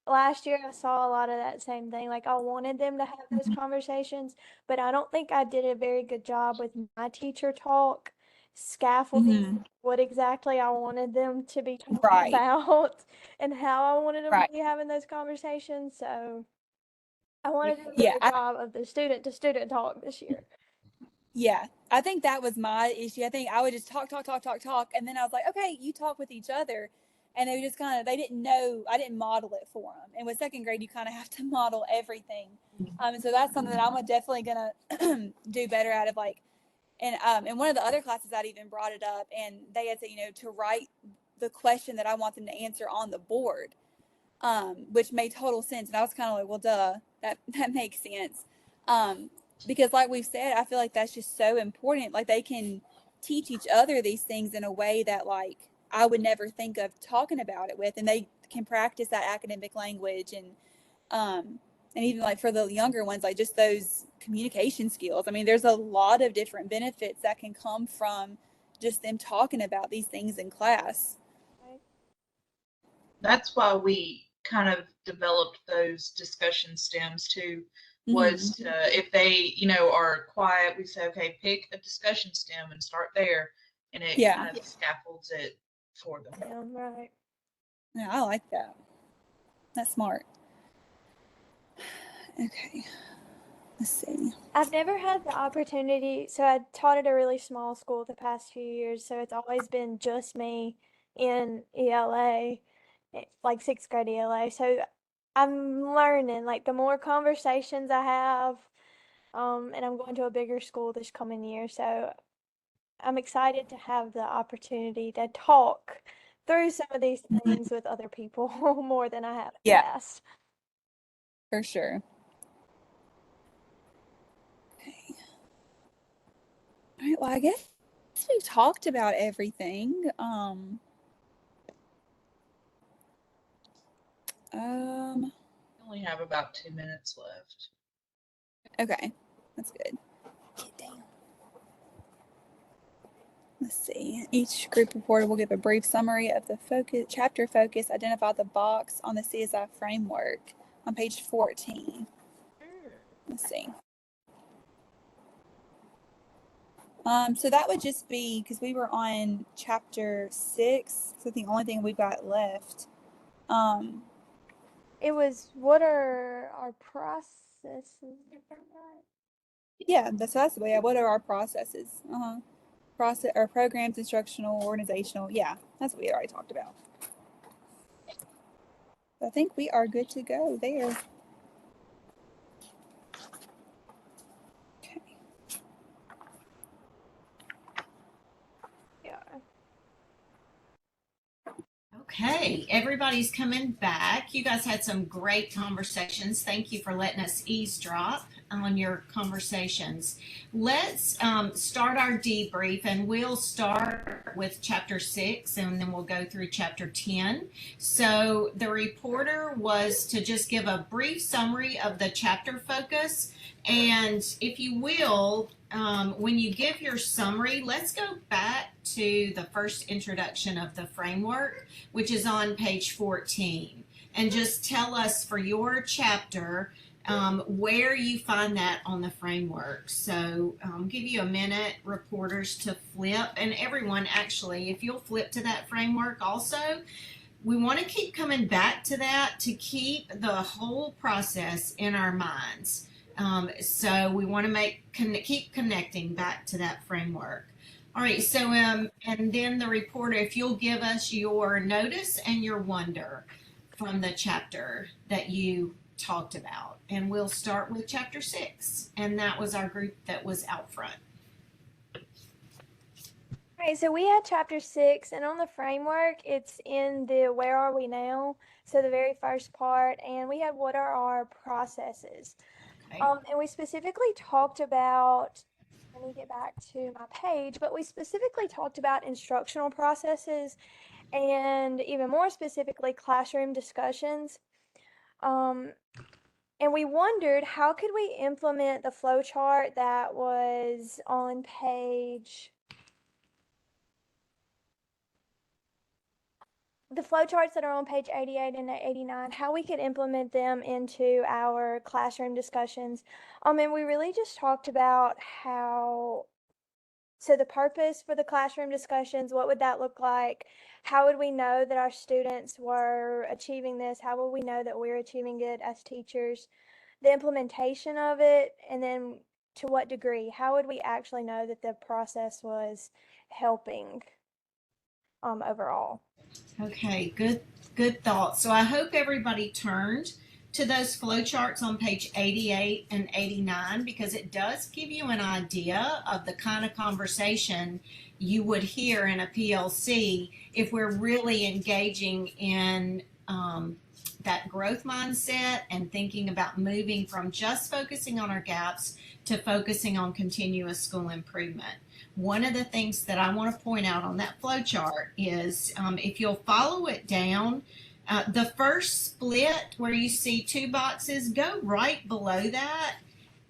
last year I saw a lot of that same thing. Like, I wanted them to have those conversations, but I don't think I did a very good job with my teacher talk, scaffolding what exactly I wanted them to be talking Right. about and how I wanted them Right. to be having those conversations. So I want to do a Yeah, better job of the student to student talk this year. Yeah, I think that was my issue. I think I would just talk, and then I was like, okay, you talk with each other, and they just kind of, they didn't know, I didn't model it for them. And with 2nd grade, you kind of have to model everything. And so that's something that I'm definitely gonna do better at. Of like, and in one of the other classes, I'd even brought it up, and they had said, you know, to write the question that I want them to answer on the board, which made total sense. And I was kind of like, well, duh, that makes sense. Because like we've said, I feel like that's just so important. Like, they can teach each other these things in a way that like I would never think of talking about it with, and they can practice that academic language, and even like for the younger ones, like just those communication skills. I mean, there's a lot of different benefits that can come from just them talking about these things in class. That's why we kind of developed those discussion stems too, was to, if they, you know, are quiet, we say, okay, pick a discussion stem and start there, and it kind of scaffolds it for them. Yeah, right. Yeah, I like that. That's smart. Okay, let's see. I've never had the opportunity, so I taught at a really small school the past few years, so it's always been just me in ELA, like 6th grade ELA. So I'm learning, like, the more conversations I have, and I'm going to a bigger school this coming year, so I'm excited to have the opportunity to talk through some of these things with other people more than I have in the past. For sure. Okay. All right, well, I guess we've talked about everything. Um, We only have about 2 minutes left. okay, that's good. Get down. Let's see. Each group reporter will give a brief summary of the chapter focus, identify the box on the CSI framework on page 14. Let's see. So that would just be, because we were on chapter 6, so the only thing we've got left. It was, what are our processes? Yeah, that's the way. What are our processes? Process or programs, instructional, organizational. Yeah, that's what we already talked about. I think we are good to go there. Okay. Yeah. Okay, everybody's coming back. You guys had some great conversations. Thank you for letting us eavesdrop on your conversations. Let's start our debrief, and we'll start with chapter 6 and then we'll go through chapter 10. So the reporter was to just give a brief summary of the chapter focus, and if you will, when you give your summary, let's go back to the first introduction of the framework, which is on page 14, and just tell us for your chapter where you find that on the framework. So give you a minute, reporters, to flip, and everyone actually, if you'll flip to that framework also. We want to keep coming back to that to keep the whole process in our minds. So we want to keep connecting back to that framework. All right, so and then the reporter, if you'll give us your notice and your wonder from the chapter that you talked about, and we'll start with chapter 6, and that was our group that was out front. All right, so we had chapter 6, and on the framework, it's in the where are we now? So the very first part, and we had what are our processes? Okay. And we specifically talked about, let me get back to my page, but we specifically talked about instructional processes and even more specifically classroom discussions. And we wondered, how could we implement the flow chart that was on page, the flowcharts that are on page 88 and 89, how we could implement them into our classroom discussions. And we really just talked about how, so the purpose for the classroom discussions, what would that look like? How would we know that our students were achieving this? How would we know that we're achieving it as teachers? The implementation of it, and then to what degree? How would we actually know that the process was helping overall? Okay, good thoughts. So I hope everybody turned to those flowcharts on page 88 and 89, because it does give you an idea of the kind of conversation you would hear in a PLC if we're really engaging in that growth mindset and thinking about moving from just focusing on our gaps to focusing on continuous school improvement. One of the things that I want to point out on that flow chart is if you'll follow it down, the first split where you see 2 boxes, go right below that.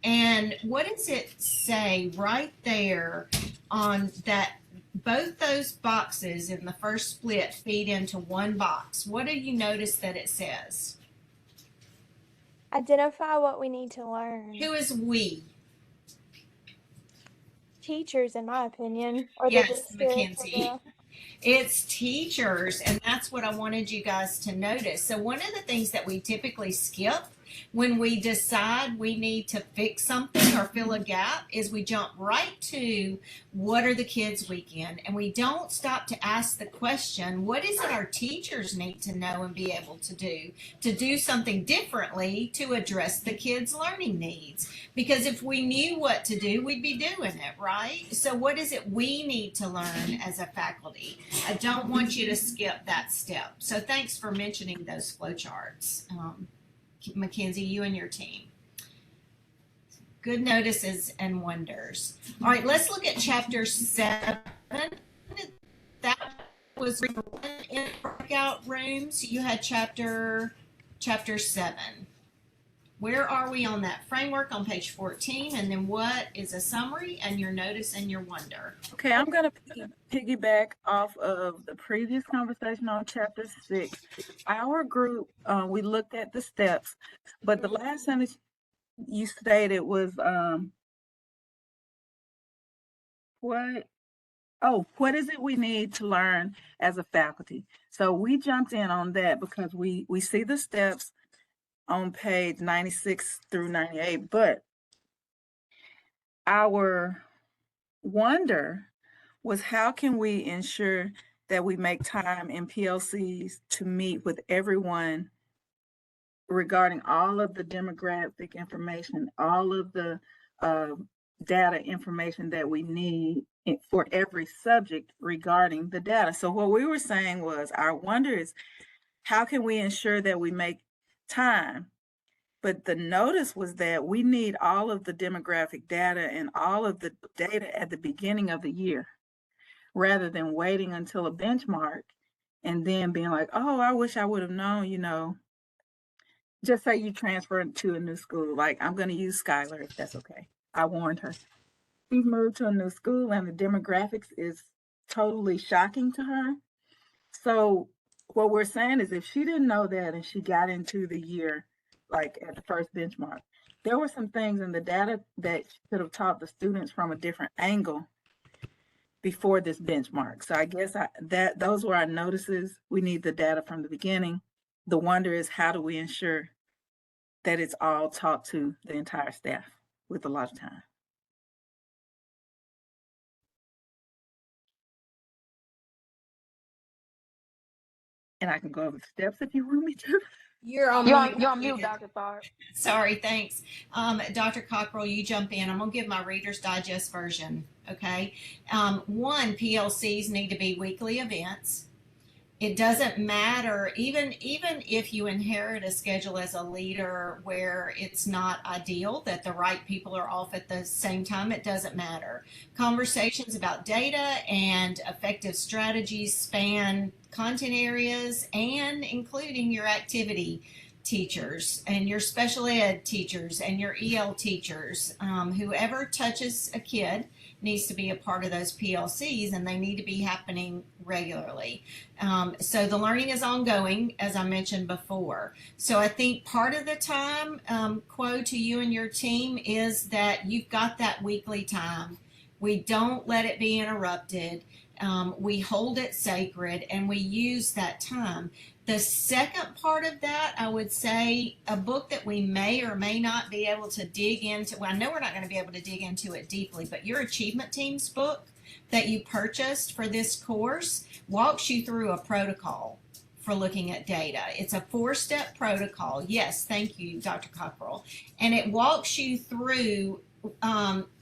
And what does it say right there on that? Both those boxes in the first split feed into one box. What do you notice that it says? Identify what we need to learn. Who is we? Teachers, in my opinion, or the Yes, district. Mackenzie. It's teachers, and that's what I wanted you guys to notice. So one of the things that we typically skip when we decide we need to fix something or fill a gap is we jump right to what are the kids' weekend, and we don't stop to ask the question, what is it our teachers need to know and be able to do something differently to address the kids' learning needs? Because if we knew what to do, we'd be doing it, right? So what is it we need to learn as a faculty? I don't want you to skip that step. So thanks for mentioning those flowcharts. Mackenzie, you and your team. Good notices and wonders. All right, let's look at chapter 7. That was in breakout rooms. You had chapter chapter 7. Where are we on that framework on page 14? And then what is a summary and your notice and your wonder? Okay, I'm going to piggyback off of the previous conversation on chapter 6. Our group, we looked at the steps, but the last sentence you stated was what is it we need to learn as a faculty? So we jumped in on that because we see the steps on page 96 through 98, but our wonder was how can we ensure that we make time in PLCs to meet with everyone regarding all of the demographic information, all of the data information that we need for every subject regarding the data. So what we were saying was our wonder is how can we ensure that we make time? But the notice was that we need all of the demographic data and all of the data at the beginning of the year, rather than waiting until a benchmark and then being like, oh, I wish I would have known, just say you transfer to a new school. Like, I'm going to use Skylar if that's okay. I warned her. She's moved to a new school and the demographics is totally shocking to her. So what we're saying is if she didn't know that and she got into the year, like at the first benchmark, there were some things in the data that she could have taught the students from a different angle before this benchmark. So I guess those were our notices. We need the data from the beginning. The wonder is how do we ensure that it's all taught to the entire staff with a lot of time. And I can go over the steps if you want me to. You're on You're mute. on, you're on mute, Dr. Tharp. Sorry, thanks. Dr. Cockrell, you jump in. I'm going to give my Reader's Digest version, okay? One, PLCs need to be weekly events. It doesn't matter, even if you inherit a schedule as a leader where it's not ideal that the right people are off at the same time, it doesn't matter. Conversations about data and effective strategies span content areas and including your activity teachers and your special ed teachers and your EL teachers. Whoever touches a kid needs to be a part of those PLCs, and they need to be happening regularly. So the learning is ongoing, as I mentioned before. So I think part of the time, quote to you and your team, is that you've got that weekly time. We don't let it be interrupted. We hold it sacred, and we use that time. The second part of that, I would say, a book that we may or may not be able to dig into. Well, I know we're not going to be able to dig into it deeply, but your Achievement Teams book that you purchased for this course walks you through a protocol for looking at data. It's a 4-step protocol. Yes, thank you, Dr. Cockrell. And it walks you through,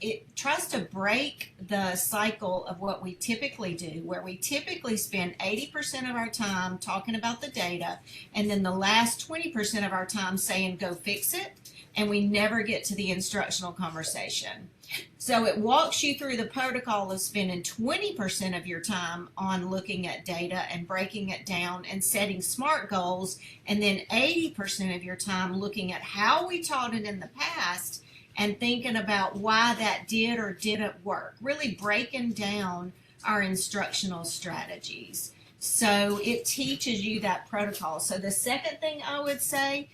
it tries to break the cycle of what we typically do, where we typically spend 80% of our time talking about the data, and then the last 20% of our time saying, go fix it, and we never get to the instructional conversation. So it walks you through the protocol of spending 20% of your time on looking at data and breaking it down and setting SMART goals, and then 80% of your time looking at how we taught it in the past and thinking about why that did or didn't work, really breaking down our instructional strategies. So it teaches you that protocol. So the second thing I would say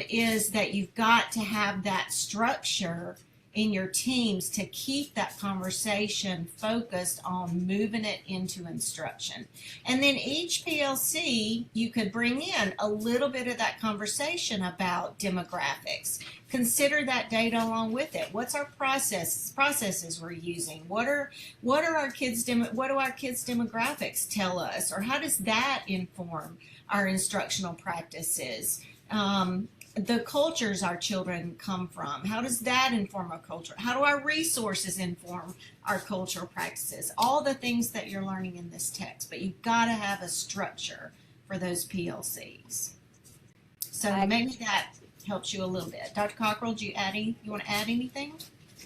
is that you've got to have that structure in your teams to keep that conversation focused on moving it into instruction. And then each PLC, you could bring in a little bit of that conversation about demographics. Consider that data along with it. What's our processes we're using? What do our kids' demographics tell us, or how does that inform our instructional practices? The cultures our children come from, how does that inform our culture? How do our resources inform our cultural practices? All the things that you're learning in this text, but you've got to have a structure for those PLCs. So maybe that helps you a little bit. Dr. Cockrell, you want to add anything?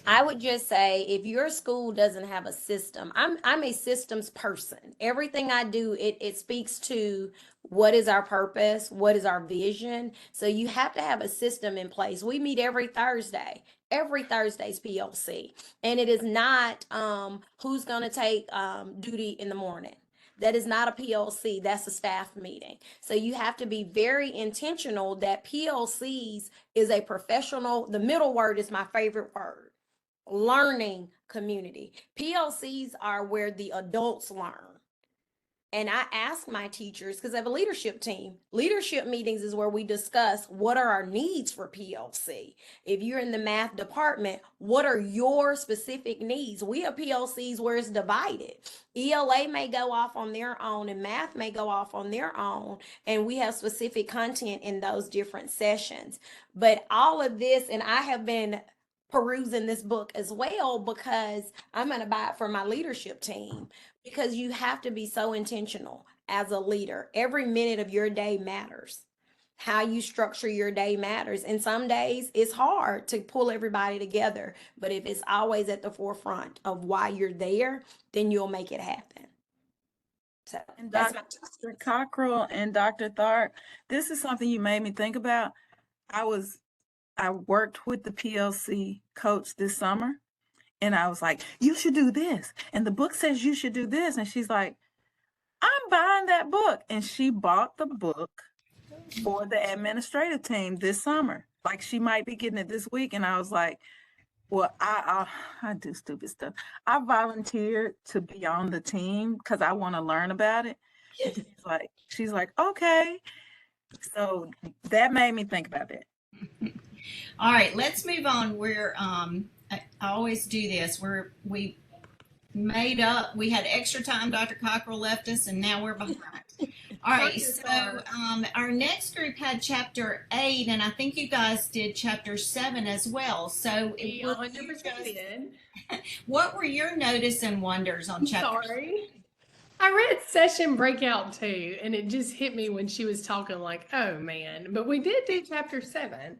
I would just say if your school doesn't have a system, I'm a systems person. Everything I do, it speaks to what is our purpose, what is our vision. So you have to have a system in place. We meet every Thursday. Every Thursday's PLC. And it is not who's gonna take duty in the morning. That is not a PLC, that's a staff meeting. So you have to be very intentional that PLCs is a professional, the middle word is my favorite word, learning community. PLCs are where the adults learn. And I ask my teachers, because I have a leadership team, leadership meetings is where we discuss what are our needs for PLC. If you're in the math department, what are your specific needs? We have PLCs where it's divided. ELA may go off on their own and math may go off on their own. And we have specific content in those different sessions. But all of this, and I have been perusing this book as well because I'm going to buy it for my leadership team, because you have to be so intentional as a leader. Every minute of your day matters. How you structure your day matters. And some days it's hard to pull everybody together, but if it's always at the forefront of why you're there, then you'll make it happen. So And that's my Dr. Cockrell and Dr. Tharp, this is something you made me think about. I worked with the PLC coach this summer, and I was like, you should do this. And the book says you should do this. And she's like, I'm buying that book. And she bought the book for the administrative team this summer. Like, she might be getting it this week. And I was like, well, I do stupid stuff. I volunteered to be on the team because I want to learn about it. And she's like, okay. So that made me think about that. All right, let's move on. I always do this. We made up. We had extra time. Dr. Cockrell left us, and now we're behind. All right, so our next group had chapter 8, and I think you guys did chapter 7 as well. So We 100% did. what were your notice and wonders on chapter? Sorry. I read Session Breakout 2, and it just hit me when she was talking, like, oh man. But we did do chapter 7.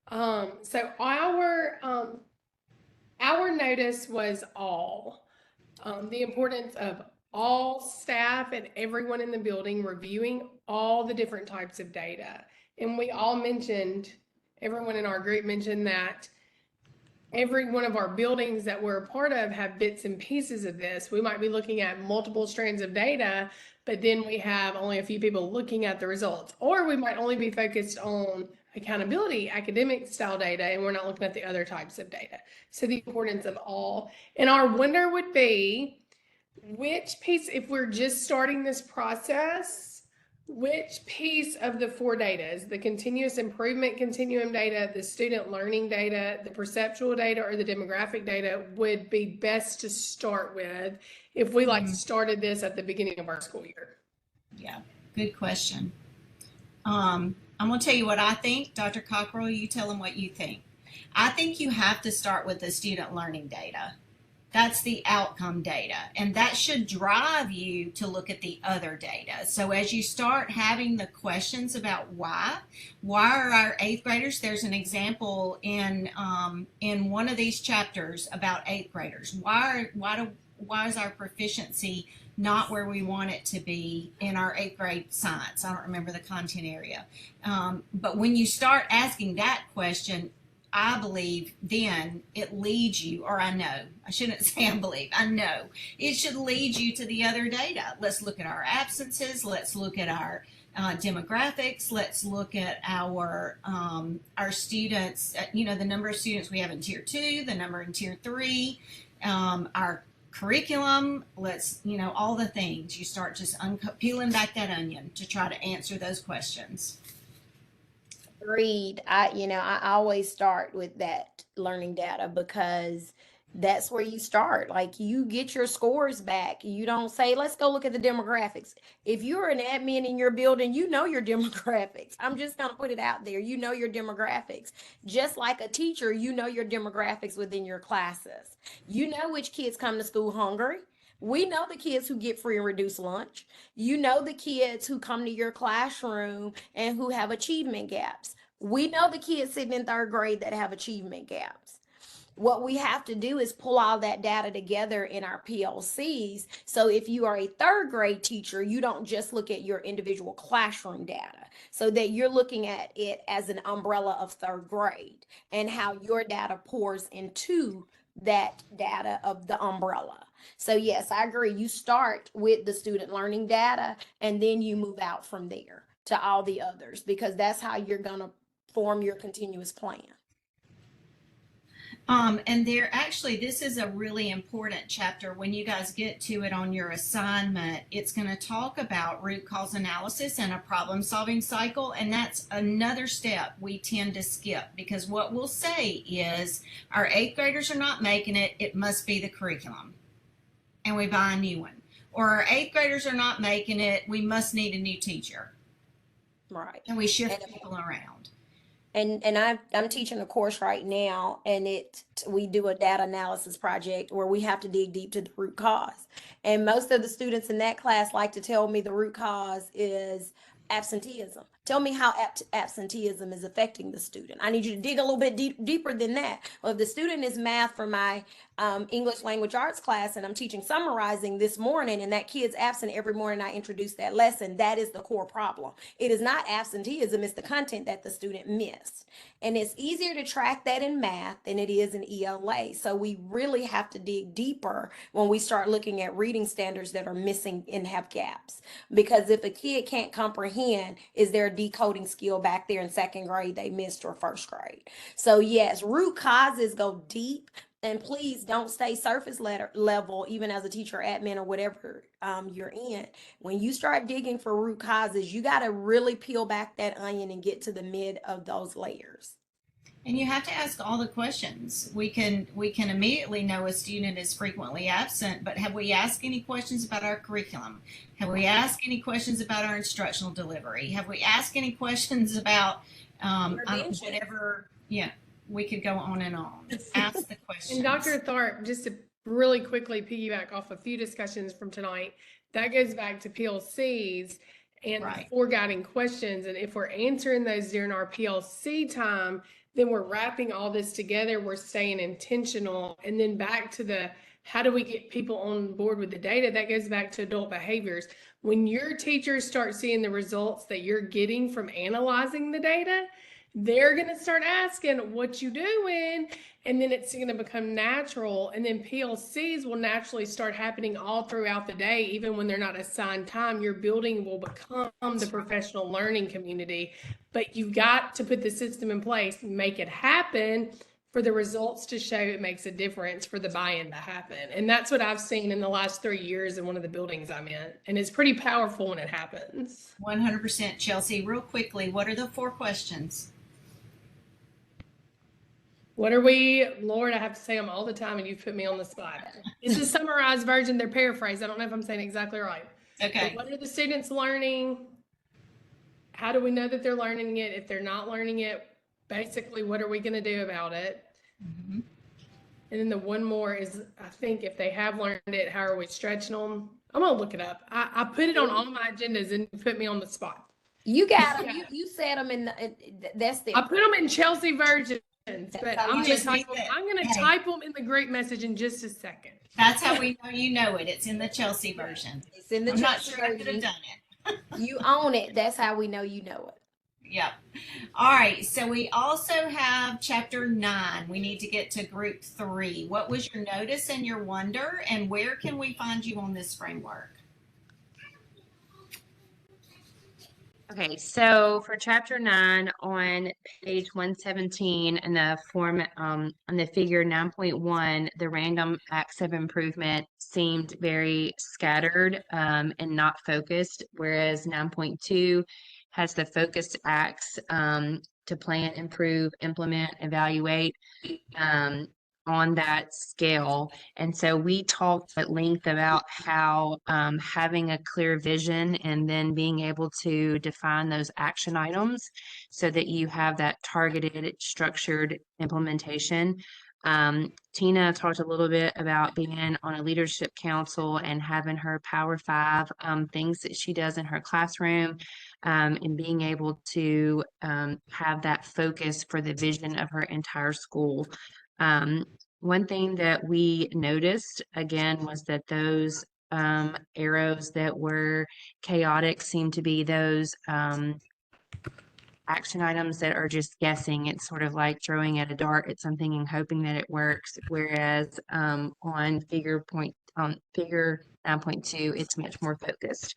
So our notice was all. The importance of all staff and everyone in the building reviewing all the different types of data. And we all mentioned, everyone in our group mentioned that every one of our buildings that we're a part of have bits and pieces of this. We might be looking at multiple strands of data, but then we have only a few people looking at the results. Or we might only be focused on accountability, academic style data, and we're not looking at the other types of data. So the importance of all. And our wonder would be, which piece, if we're just starting this process, which piece of the 4 data is the continuous improvement continuum data, the student learning data, the perceptual data, or the demographic data would be best to start with if we started this at the beginning of our school year? Yeah, good question. I'm going to tell you what I think. Dr. Cockrell, you tell them what you think. I think you have to start with the student learning data. That's the outcome data, and that should drive you to look at the other data. So as you start having the questions about why are our 8th graders, there's an example in one of these chapters about 8th graders. Why is our proficiency not where we want it to be in our 8th grade science? I don't remember the content area. But when you start asking that question, I believe then it leads you, or I know, I shouldn't say I believe, I know, it should lead you to the other data. Let's look at our absences. Let's look at our demographics. Let's look at our students, the number of students we have in tier 2, the number in tier 3, our curriculum. Let's, all the things. You start just peeling back that onion to try to answer those questions. Agreed. I always start with that learning data because that's where you start. Like, you get your scores back. You don't say, let's go look at the demographics. If you're an admin in your building, you know your demographics. I'm just going to put it out there. You know your demographics. Just like a teacher, you know your demographics within your classes. You know which kids come to school hungry. We know the kids who get free and reduced lunch. You know the kids who come to your classroom and who have achievement gaps. We know the kids sitting in 3rd grade that have achievement gaps. What we have to do is pull all that data together in our PLCs. So if you are a third grade teacher, you don't just look at your individual classroom data, so that you're looking at it as an umbrella of third grade and how your data pours into that data of the umbrella. So yes, I agree. You start with the student learning data and then you move out from there to all the others, because that's how you're going to form your continuous plan. And this is a really important chapter. When you guys get to it on your assignment, it's going to talk about root cause analysis and a problem solving cycle. And that's another step we tend to skip, because what we'll say is our 8th graders are not making it. It must be the curriculum. And we buy a new one. Or our 8th graders are not making it. We must need a new teacher. Right. And we shift people around. And I'm teaching a course right now, and we do a data analysis project where we have to dig deep to the root cause. And most of the students in that class like to tell me the root cause is absenteeism. Tell me how absenteeism is affecting the student. I need you to dig a little bit deeper than that. Well, if the student is math for my English language arts class, and I'm teaching summarizing this morning, and that kid's absent every morning I introduce that lesson, that is the core problem. It is not absenteeism, it's the content that the student missed. And it's easier to track that in math than it is in ELA. So we really have to dig deeper when we start looking at reading standards that are missing and have gaps. Because if a kid can't comprehend, is there a decoding skill back there in 2nd grade they missed, or 1st grade? So yes, root causes go deep. And please don't stay surface level, even as a teacher, admin, or whatever you're in. When you start digging for root causes, you got to really peel back that onion and get to the mid of those layers. And you have to ask all the questions. We can immediately know a student is frequently absent, but have we asked any questions about our curriculum? Have we asked any questions about our instructional delivery? Have we asked any questions about whatever? Yeah. We could go on and on. Ask the questions. And Dr. Tharp, just to really quickly piggyback off a few discussions from tonight, that goes back to PLCs and Right. 4 guiding questions. And if we're answering those during our PLC time, then we're wrapping all this together. We're staying intentional. And then back to the, how do we get people on board with the data? That goes back to adult behaviors. When your teachers start seeing the results that you're getting from analyzing the data, they're going to start asking, what you doing? And then it's going to become natural. And then PLCs will naturally start happening all throughout the day, even when they're not assigned time. Your building will become the professional learning community. But you've got to put the system in place, make it happen for the results to show it makes a difference, for the buy-in to happen. And that's what I've seen in the last 3 years in one of the buildings I'm in. And it's pretty powerful when it happens. 100%. Chelsea, real quickly, what are the 4 questions? What are we, Lord, I have to say them all the time and you've put me on the spot. It's a summarized version, they're paraphrased. I don't know if I'm saying exactly right. Okay. But what are the students learning? How do we know that they're learning it? If they're not learning it, basically, what are we going to do about it? Mm-hmm. And then the one more is, I think, if they have learned it, how are we stretching them? I'm going to look it up. I put it on all my agendas and put me on the spot. You got them. You said them in that's the. I put them in Chelsea version. But I'm going to type them in the group message in just a second. That's how we know you know it. It's in the Chelsea version. It's in the I'm Chelsea not sure I could have done it. You own it. That's how we know you know it. Yep. All right. So we also have chapter 9. We need to get to group 3. What was your notice and your wonder, and where can we find you on this framework? Okay, so for chapter 9 on page 117 in the form on the figure 9.1, the random acts of improvement seemed very scattered and not focused, whereas 9.2 has the focused acts to plan, improve, implement, evaluate on that scale. And so we talked at length about how having a clear vision and then being able to define those action items so that you have that targeted, structured implementation. Tina talked a little bit about being on a leadership council and having her Power 5 things that she does in her classroom, and being able to have that focus for the vision of her entire school. one thing that we noticed again was that those arrows that were chaotic seem to be those action items that are just guessing. It's sort of like throwing at a dart at something and hoping that it works. Whereas on figure 9.2, it's much more focused.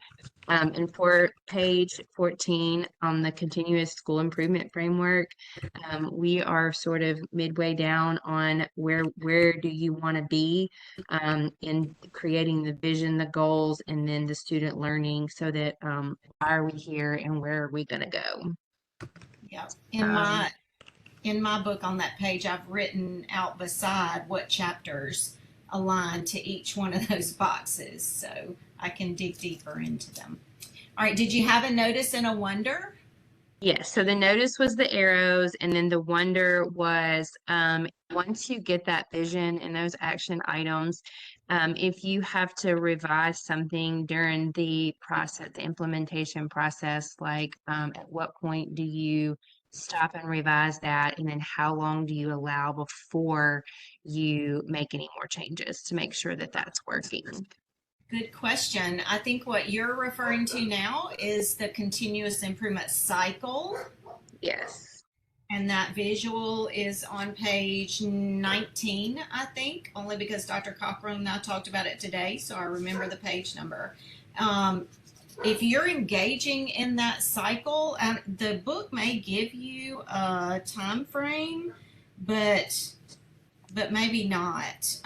And for page 14 on the continuous school improvement framework, we are sort of midway down on where do you want to be in creating the vision, the goals, and then the student learning, so that why are we here and where are we going to go? Yeah. In my book on that page, I've written out beside what chapters align to each one of those boxes, so I can dig deeper into them. All right, did you have a notice and a wonder? Yes, so the notice was the arrows, and then the wonder was once you get that vision and those action items, if you have to revise something during the process, the implementation process, like at what point do you stop and revise that, and then how long do you allow before you make any more changes to make sure that that's working? Good question. I think what you're referring to now is the continuous improvement cycle. Yes. And that visual is on page 19, I think, only because Dr. Cochran and I talked about it today, so I remember the page number. If you're engaging in that cycle, the book may give you a time frame, but maybe not.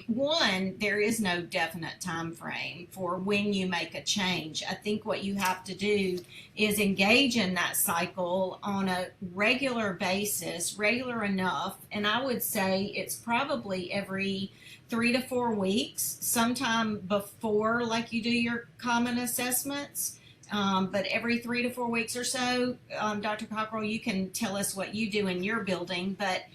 One, there is no definite time frame for when you make a change. I think what you have to do is engage in that cycle on a regular basis, regular enough, and I would say it's probably every 3 to 4 weeks, sometime before like you do your common assessments. But every 3 to 4 weeks or so, Dr. Cockrell, you can tell us what you do in your building, but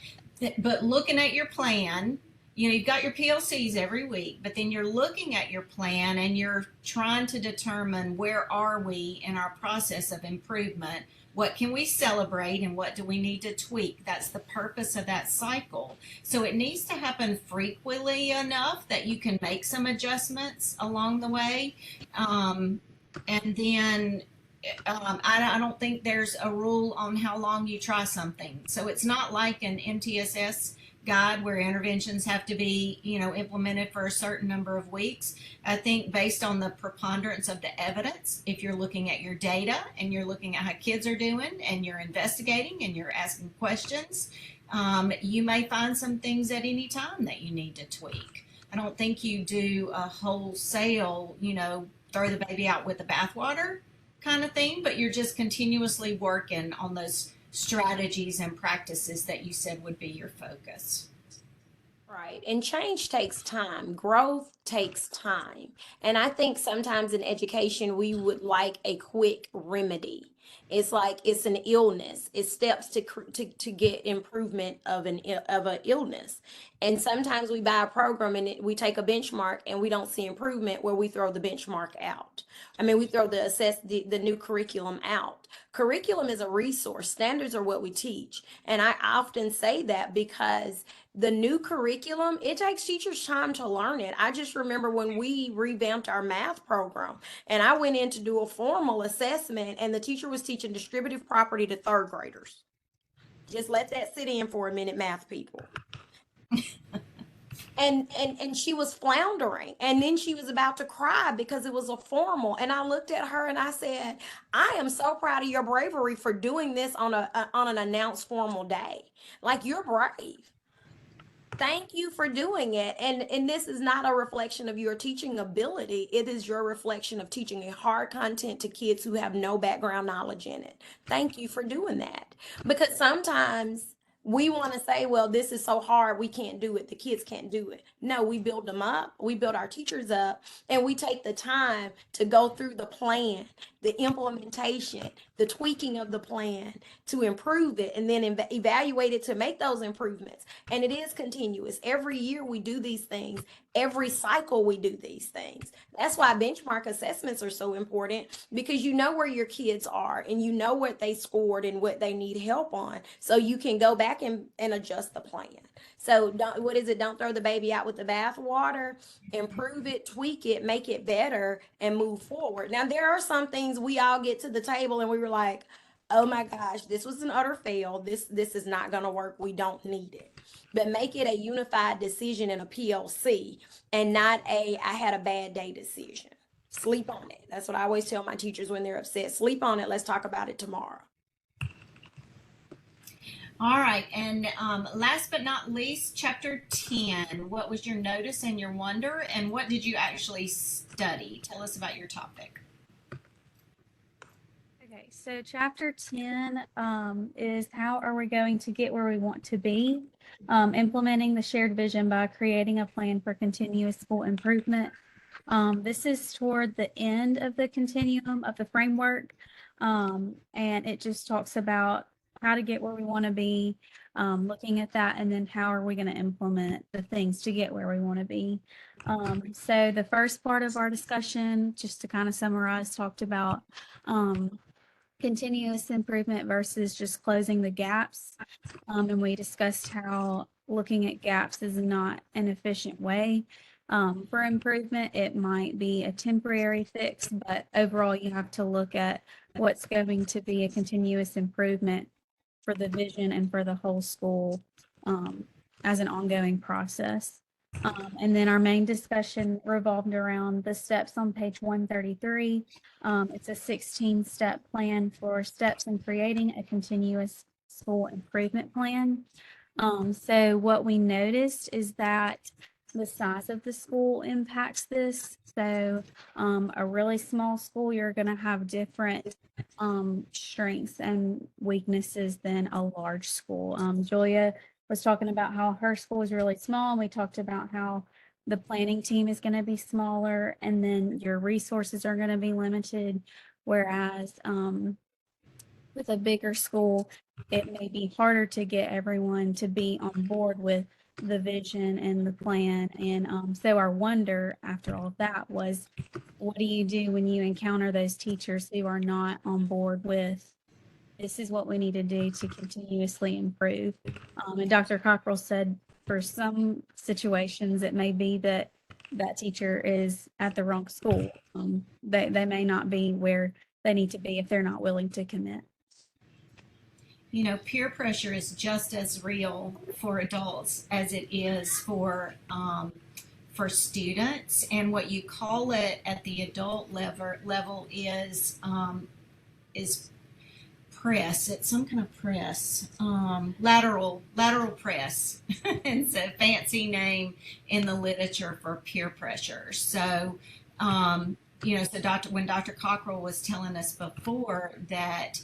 looking at your plan, you've got your PLCs every week, but then you're looking at your plan and you're trying to determine where are we in our process of improvement, what can we celebrate, and what do we need to tweak. That's the purpose of that cycle. So it needs to happen frequently enough that you can make some adjustments along the way. And then I don't think there's a rule on how long you try something. So it's not like an MTSS guide where interventions have to be, implemented for a certain number of weeks. I think based on the preponderance of the evidence, if you're looking at your data and you're looking at how kids are doing and you're investigating and you're asking questions, you may find some things at any time that you need to tweak. I don't think you do a wholesale, throw the baby out with the bathwater kind of thing, but you're just continuously working on those strategies and practices that you said would be your focus. Right. And change takes time. Growth takes time. And I think sometimes in education, we would like a quick remedy. It's like it's an illness. It's steps to get improvement of an illness. And sometimes we buy a program and we take a benchmark and we don't see improvement, where we throw the benchmark out. We throw the new curriculum out. Curriculum is a resource. Standards are what we teach. And I often say that because the new curriculum, it takes teachers time to learn it. I just remember when we revamped our math program and I went in to do a formal assessment and the teacher was teaching distributive property to third graders. Just let that sit in for a minute, math people. And she was floundering, and then she was about to cry because it was a formal, and I looked at her and I said, I am so proud of your bravery for doing this on an announced formal day. Like, you're brave. Thank you for doing it. And this is not a reflection of your teaching ability. It is your reflection of teaching a hard content to kids who have no background knowledge in it. Thank you for doing that. Because sometimes we want to say, well, this is so hard, we can't do it. The kids can't do it. No, we build them up. We build our teachers up, and we take the time to go through the plan, the implementation, the tweaking of the plan to improve it, and then evaluate it to make those improvements. And it is continuous. Every year we do these things. Every cycle we do these things. That's why benchmark assessments are so important, because you know where your kids are and you know what they scored and what they need help on. So you can go back back and adjust the plan. So don't throw the baby out with the bathwater. Improve it, tweak it, make it better, and move forward. Now, there are some things we all get to the table and we were like, oh my gosh, this was an utter fail. This is not going to work. We don't need it. But make it a unified decision in a PLC and not I had a bad day decision. Sleep on it. That's what I always tell my teachers when they're upset. Sleep on it. Let's talk about it tomorrow. All right, and last but not least, chapter 10. What was your notice and your wonder, and what did you actually study? Tell us about your topic. Okay, so chapter 10 is how are we going to get where we want to be? Implementing the shared vision by creating a plan for continuous school improvement. This is toward the end of the continuum of the framework, and it just talks about how to get where we want to be, looking at that, and then how are we going to implement the things to get where we want to be. So the first part of our discussion, just to kind of summarize, talked about continuous improvement versus just closing the gaps. And we discussed how looking at gaps is not an efficient way for improvement. It might be a temporary fix, but overall you have to look at what's going to be a continuous improvement for the vision and for the whole school as an ongoing process. And then our main discussion revolved around the steps on page 133. It's a 16-step plan for steps in creating a continuous school improvement plan. So what we noticed is that the size of the school impacts this. So a really small school, you're going to have different strengths and weaknesses than a large school. Julia was talking about how her school is really small, and we talked about how the planning team is going to be smaller, and then your resources are going to be limited. Whereas with a bigger school, it may be harder to get everyone to be on board with the vision and the plan. And so our wonder after all of that was, what do you do when you encounter those teachers who are not on board with, this is what we need to do to continuously improve? And Dr. Cockrell said for some situations, it may be that that teacher is at the wrong school. They may not be where they need to be if they're not willing to commit. You know, peer pressure is just as real for adults as it is for students. And what you call it at the adult level is press. It's some kind of press, lateral press. It's a fancy name in the literature for peer pressure. So, you know, so when Dr. Cockrell was telling us before that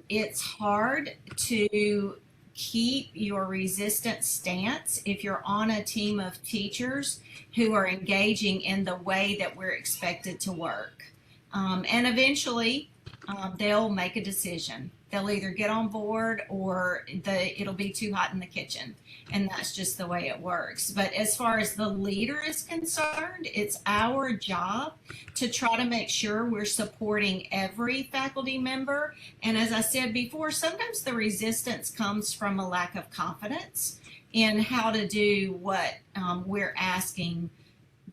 it's hard to keep your resistant stance if you're on a team of teachers who are engaging in the way that we're expected to work. And eventually they'll make a decision. They'll either get on board or it'll be too hot in the kitchen. And that's just the way it works. But as far as the leader is concerned, it's our job to try to make sure we're supporting every faculty member. And as I said before, sometimes the resistance comes from a lack of confidence in how to do what we're asking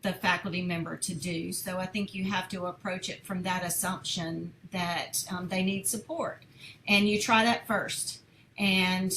the faculty member to do. So I think you have to approach it from that assumption that they need support, and you try that first, and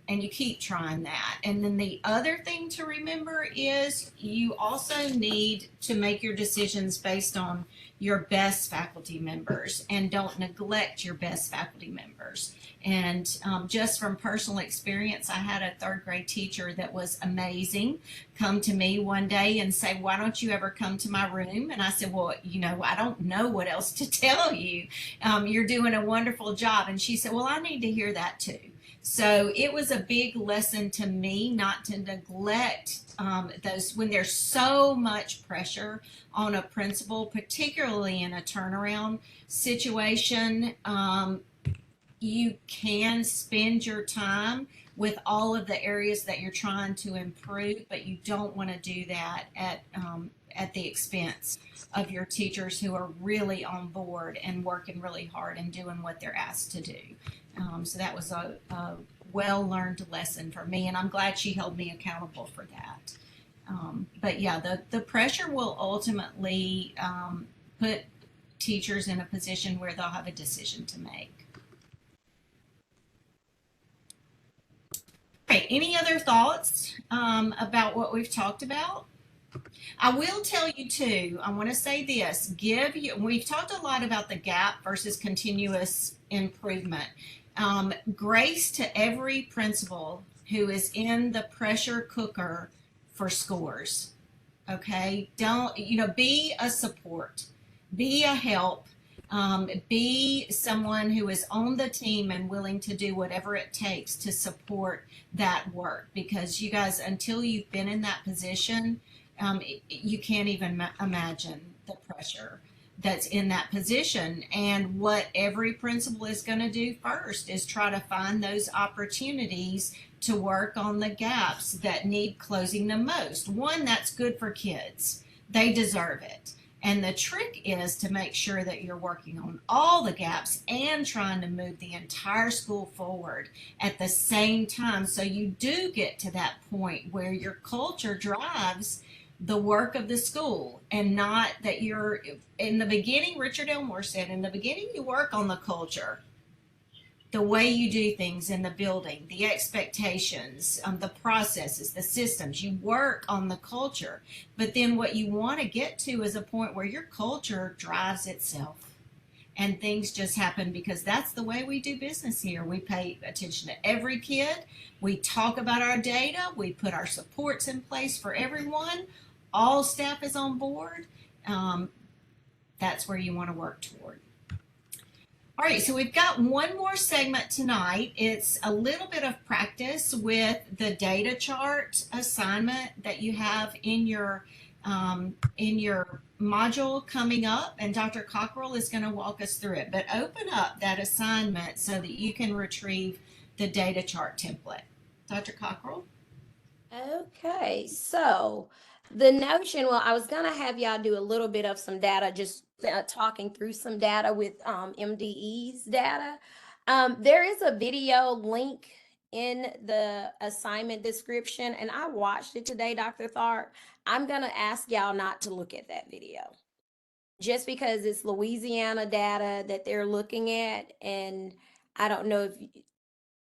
you keep trying that. And then the other thing to remember is you also need to make your decisions based on your best faculty members, and don't neglect your best faculty members. And just from personal experience, I had a third grade teacher that was amazing come to me one day and say, why don't you ever come to my room? And I said, well, you know, I don't know what else to tell you. You're doing a wonderful job. And she said, well, I need to hear that too. So it was a big lesson to me not to neglect those when there's so much pressure on a principal, particularly in a turnaround situation. You can spend your time with all of the areas that you're trying to improve, but you don't want to do that at the expense of your teachers who are really on board and working really hard and doing what they're asked to do. So that was well-learned lesson for me, and I'm glad she held me accountable for that. But yeah, the pressure will ultimately put teachers in a position where they'll have a decision to make. Okay, any other thoughts about what we've talked about? I will tell you too, I want to say this, we've talked a lot about the gap versus continuous improvement. Grace to every principal who is in the pressure cooker for scores. Okay, don't, be a support, be a help, be someone who is on the team and willing to do whatever it takes to support that work, because you guys, until you've been in that position, you can't even imagine the pressure that's in that position. And what every principal is going to do first is try to find those opportunities to work on the gaps that need closing the most. One, that's good for kids. They deserve it. And the trick is to make sure that you're working on all the gaps and trying to move the entire school forward at the same time, so you do get to that point where your culture drives the work of the school, and not that you're in the beginning. Richard Elmore said, in the beginning you work on the culture, the way you do things in the building, the expectations, the processes, the systems. You work on the culture, but then what you want to get to is a point where your culture drives itself and things just happen, because that's the way we do business here. We pay attention to every kid. We talk about our data. We put our supports in place for everyone. All staff is on board. That's where you want to work toward. All right, so we've got one more segment tonight. It's a little bit of practice with the data chart assignment that you have in your module coming up, and Dr. Cockrell is going to walk us through it. But open up that assignment so that you can retrieve the data chart template. Dr. Cockrell? Okay, so the notion, well, I was gonna have y'all do a little bit of some data, just talking through some data with MDE's data. There is a video link in the assignment description, and I watched it today, Dr. Tharp. I'm gonna ask y'all not to look at that video, just because it's Louisiana data that they're looking at, and I don't know if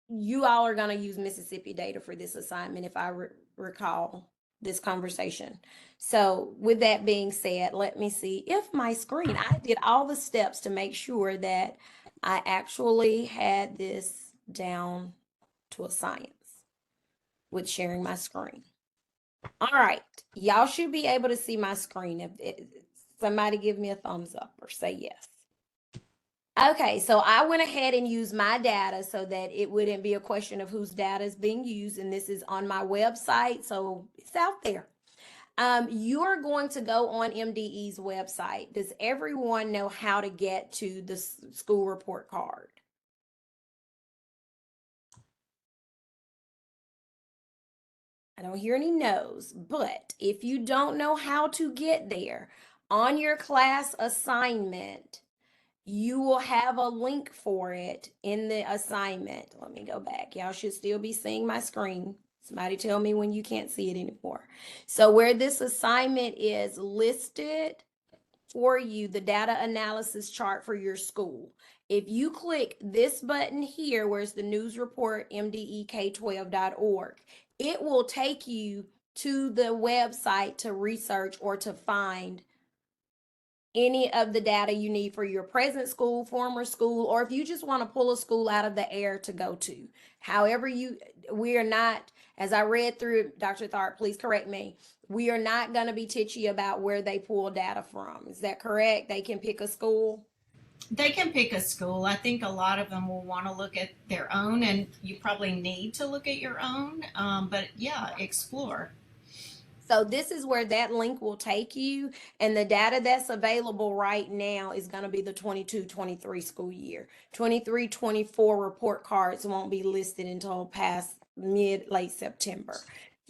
you all are going to use Mississippi data for this assignment, if I recall this conversation. So with that being said, let me see if my screen, I did all the steps to make sure that I actually had this down to a science with sharing my screen. All right, y'all should be able to see my screen. If somebody give me a thumbs up or say yes. Okay, so I went ahead and used my data so that it wouldn't be a question of whose data is being used, and this is on my website, so it's out there. You're going to go on MDE's website. Does everyone know how to get to the school report card? I don't hear any no's, but if you don't know how to get there, on your class assignment, you will have a link for it in the assignment. Let me go back. Y'all should still be seeing my screen. Somebody tell me when you can't see it anymore. So where this assignment is listed for you, the data analysis chart for your school. If you click this button here, where's the news report, mdek12.org, it will take you to the website to research or to find any of the data you need for your present school, former school, or if you just want to pull a school out of the air to go to. However, we are not, as I read through, Dr. Tharp, please correct me, we are not going to be titchy about where they pull data from. Is that correct? They can pick a school? They can pick a school. I think a lot of them will want to look at their own, and you probably need to look at your own, but yeah, explore. So this is where that link will take you, and the data that's available right now is going to be the 22-23 school year. 23-24 report cards won't be listed until past late September.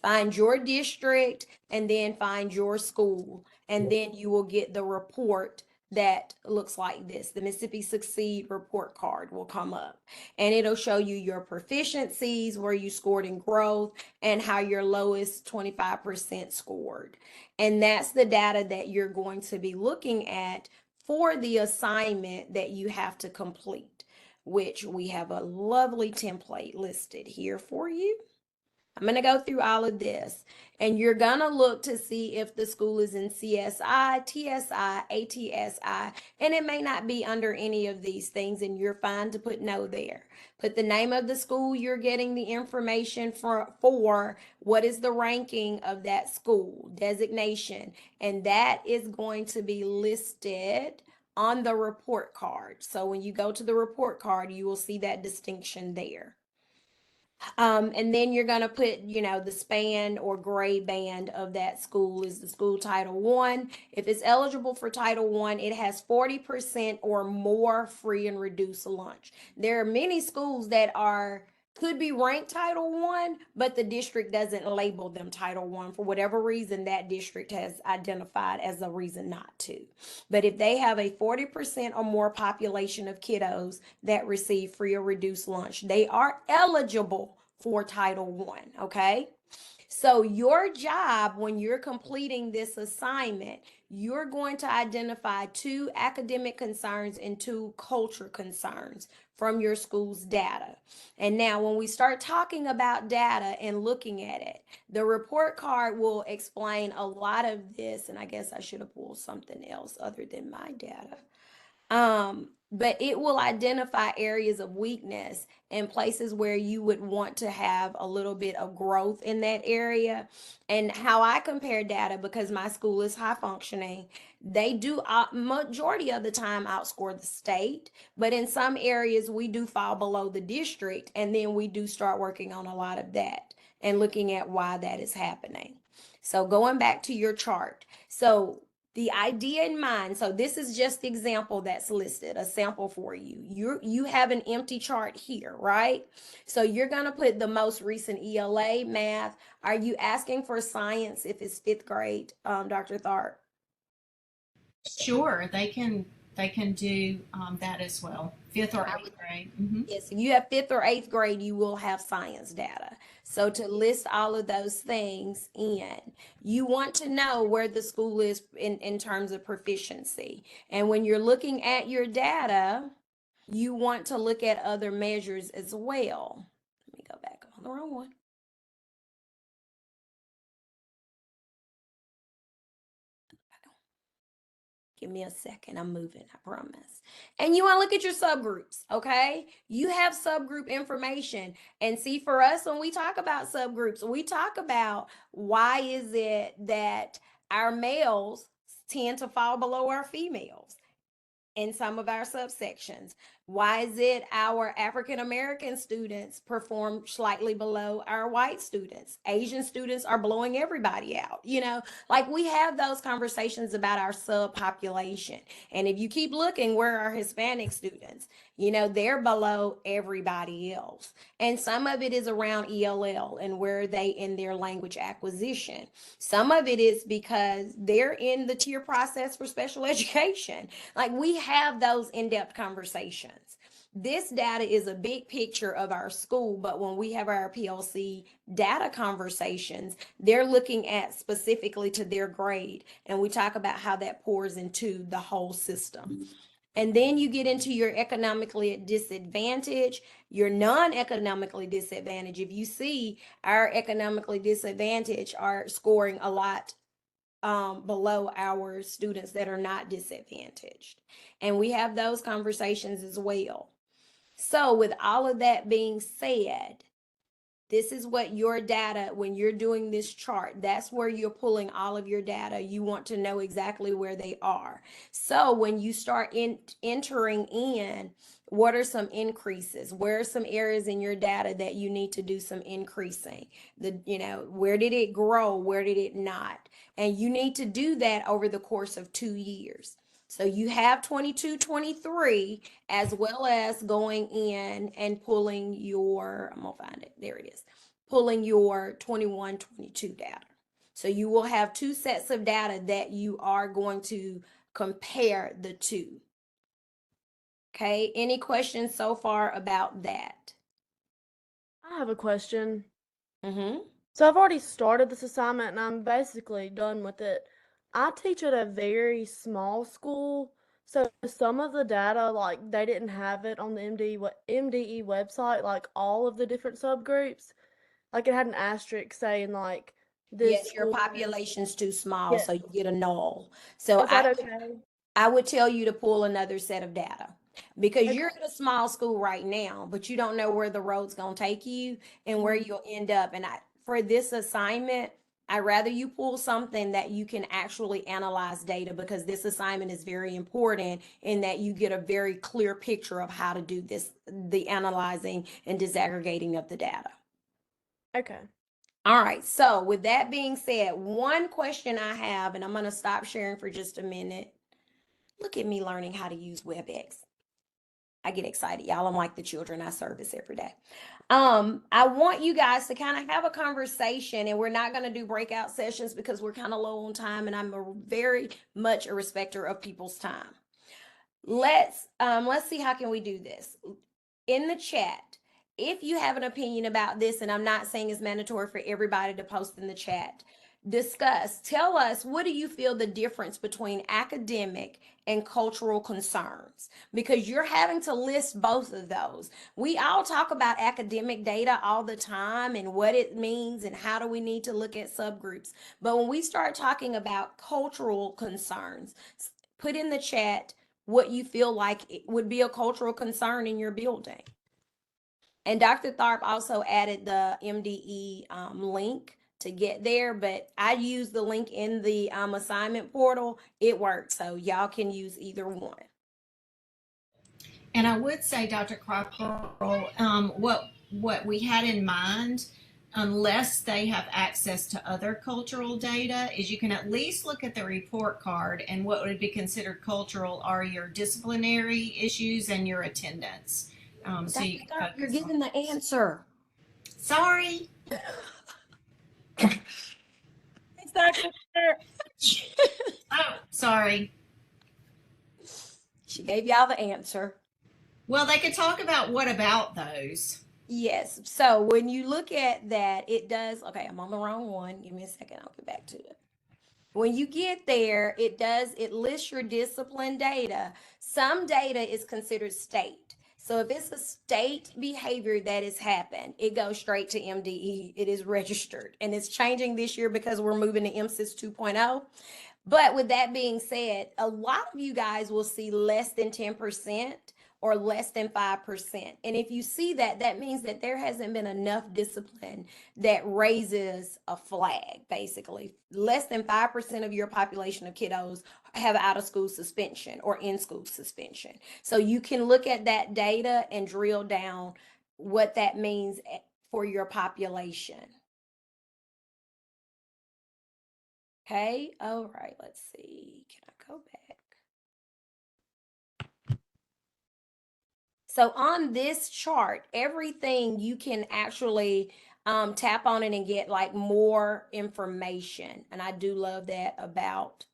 Find your district and then find your school, and then you will get the report that looks like this. The Mississippi Succeed report card will come up, and it'll show you your proficiencies, where you scored in growth, and how your lowest 25% scored. And that's the data that you're going to be looking at for the assignment that you have to complete, which we have a lovely template listed here for you. I'm going to go through all of this, and you're going to look to see if the school is in CSI, TSI, ATSI, and it may not be under any of these things, and you're fine to put no there. Put the name of the school you're getting the information for what is the ranking of that school, designation, and that is going to be listed on the report card. So when you go to the report card, you will see that distinction there. And then you're going to put, you know, the span or grade band of that school. Is the school Title I? If it's eligible for Title I, it has 40% or more free and reduced lunch. There are many schools that could be ranked Title I, but the district doesn't label them Title I for whatever reason that district has identified as a reason not to. But if they have a 40% or more population of kiddos that receive free or reduced lunch, they are eligible for Title I, okay? So your job when you're completing this assignment, you're going to identify 2 academic concerns and 2 culture concerns from your school's data. And now when we start talking about data and looking at it, the report card will explain a lot of this, and I guess I should have pulled something else other than my data. But it will identify areas of weakness and places where you would want to have a little bit of growth in that area. And how I compare data, because my school is high functioning, they do majority of the time outscore the state, but in some areas we do fall below the district, and then we do start working on a lot of that and looking at why that is happening. So going back to your chart, so the idea in mind, so this is just the example that's listed, a sample for you. You have an empty chart here, right? So you're going to put the most recent ELA, math. Are you asking for science if it's 5th grade, Dr. Tharp? Sure, they can do that as well. 5th or 8th grade. Yes, if you have 5th or 8th grade, you will have science data. So to list all of those things in, you want to know where the school is in terms of proficiency. And when you're looking at your data, you want to look at other measures as well. Let me go back on the wrong one. Give me a second. I'm moving, I promise. And you want to look at your subgroups, okay? You have subgroup information. And see, for us, when we talk about subgroups, we talk about why is it that our males tend to fall below our females in some of our subsections. Why is it our African American students perform slightly below our white students? Asian students are blowing everybody out. You know, like we have those conversations about our subpopulation. And if you keep looking, where are Hispanic students? You know, they're below everybody else. And some of it is around ELL and where are they in their language acquisition. Some of it is because they're in the tier process for special education. Like we have those in-depth conversations. This data is a big picture of our school, but when we have our PLC data conversations, they're looking at specifically to their grade, and we talk about how that pours into the whole system. And then you get into your economically disadvantaged, your non-economically disadvantaged. If you see our economically disadvantaged are scoring a lot below our students that are not disadvantaged. And we have those conversations as well. So with all of that being said, this is what your data, when you're doing this chart, that's where you're pulling all of your data. You want to know exactly where they are. So when you start entering in, what are some increases? Where are some areas in your data that you need to do some increasing? Where did it grow? Where did it not? And you need to do that over the course of 2 years. So you have 22, 23, as well as going in and pulling your, I'm gonna find it, there it is, pulling your 21, 22 data. So you will have 2 sets of data that you are going to compare the two. Okay, any questions so far about that? I have a question. Mm-hmm. So I've already started this assignment and I'm basically done with it. I teach at a very small school, so some of the data, like they didn't have it on the MDE website, like all of the different subgroups. Like it had an asterisk saying like this Yes, your school has, population's too small, yeah. so you get a null. So Is that okay? I would tell you to pull another set of data because Okay. you're at a small school right now, but you don't know where the road's going to take you and where Mhm. you'll end up. And for this assignment, I'd rather you pull something that you can actually analyze data because this assignment is very important in that you get a very clear picture of how to do this, the analyzing and disaggregating of the data. Okay. All right. So with that being said, one question I have, and I'm going to stop sharing for just a minute. Look at me learning how to use WebEx. I get excited, y'all. I'm like the children I service every day. I want you guys to kind of have a conversation, and we're not going to do breakout sessions because we're kind of low on time, and I'm very much a respecter of people's time. Let's see how can we do this. In the chat, if you have an opinion about this, and I'm not saying it's mandatory for everybody to post in the chat, tell us, what do you feel the difference between academic and cultural concerns? Because you're having to list both of those. We all talk about academic data all the time and what it means and how do we need to look at subgroups. But when we start talking about cultural concerns, put in the chat what you feel like it would be a cultural concern in your building. And Dr. Tharp also added the MDE link to get there, but I use the link in the assignment portal. It works, so y'all can use either one. And I would say, Dr. Cockrell, what we had in mind, unless they have access to other cultural data, is you can at least look at the report card, and what would be considered cultural are your disciplinary issues and your attendance. So Dr. you can Tharp, you're focus giving the answer. Sorry. Thanks, Dr. Oh, sorry. She gave y'all the answer. Well, they could talk about what about those. Yes. So when you look at that, it does. Okay, I'm on the wrong one. Give me a second. I'll get back to it. When you get there, it lists your discipline data. Some data is considered state. So if it's a state behavior that has happened, it goes straight to MDE. It is registered, and it's changing this year because we're moving to MSIS 2.0. But with that being said, a lot of you guys will see less than 10% or less than 5%. And if you see that, that means that there hasn't been enough discipline that raises a flag, basically. Less than 5% of your population of kiddos have out of school suspension or in school suspension. So you can look at that data and drill down what that means for your population. Okay, all right, let's see. Can I go back? So on this chart, everything you can actually tap on it and get like more information. And I do love that about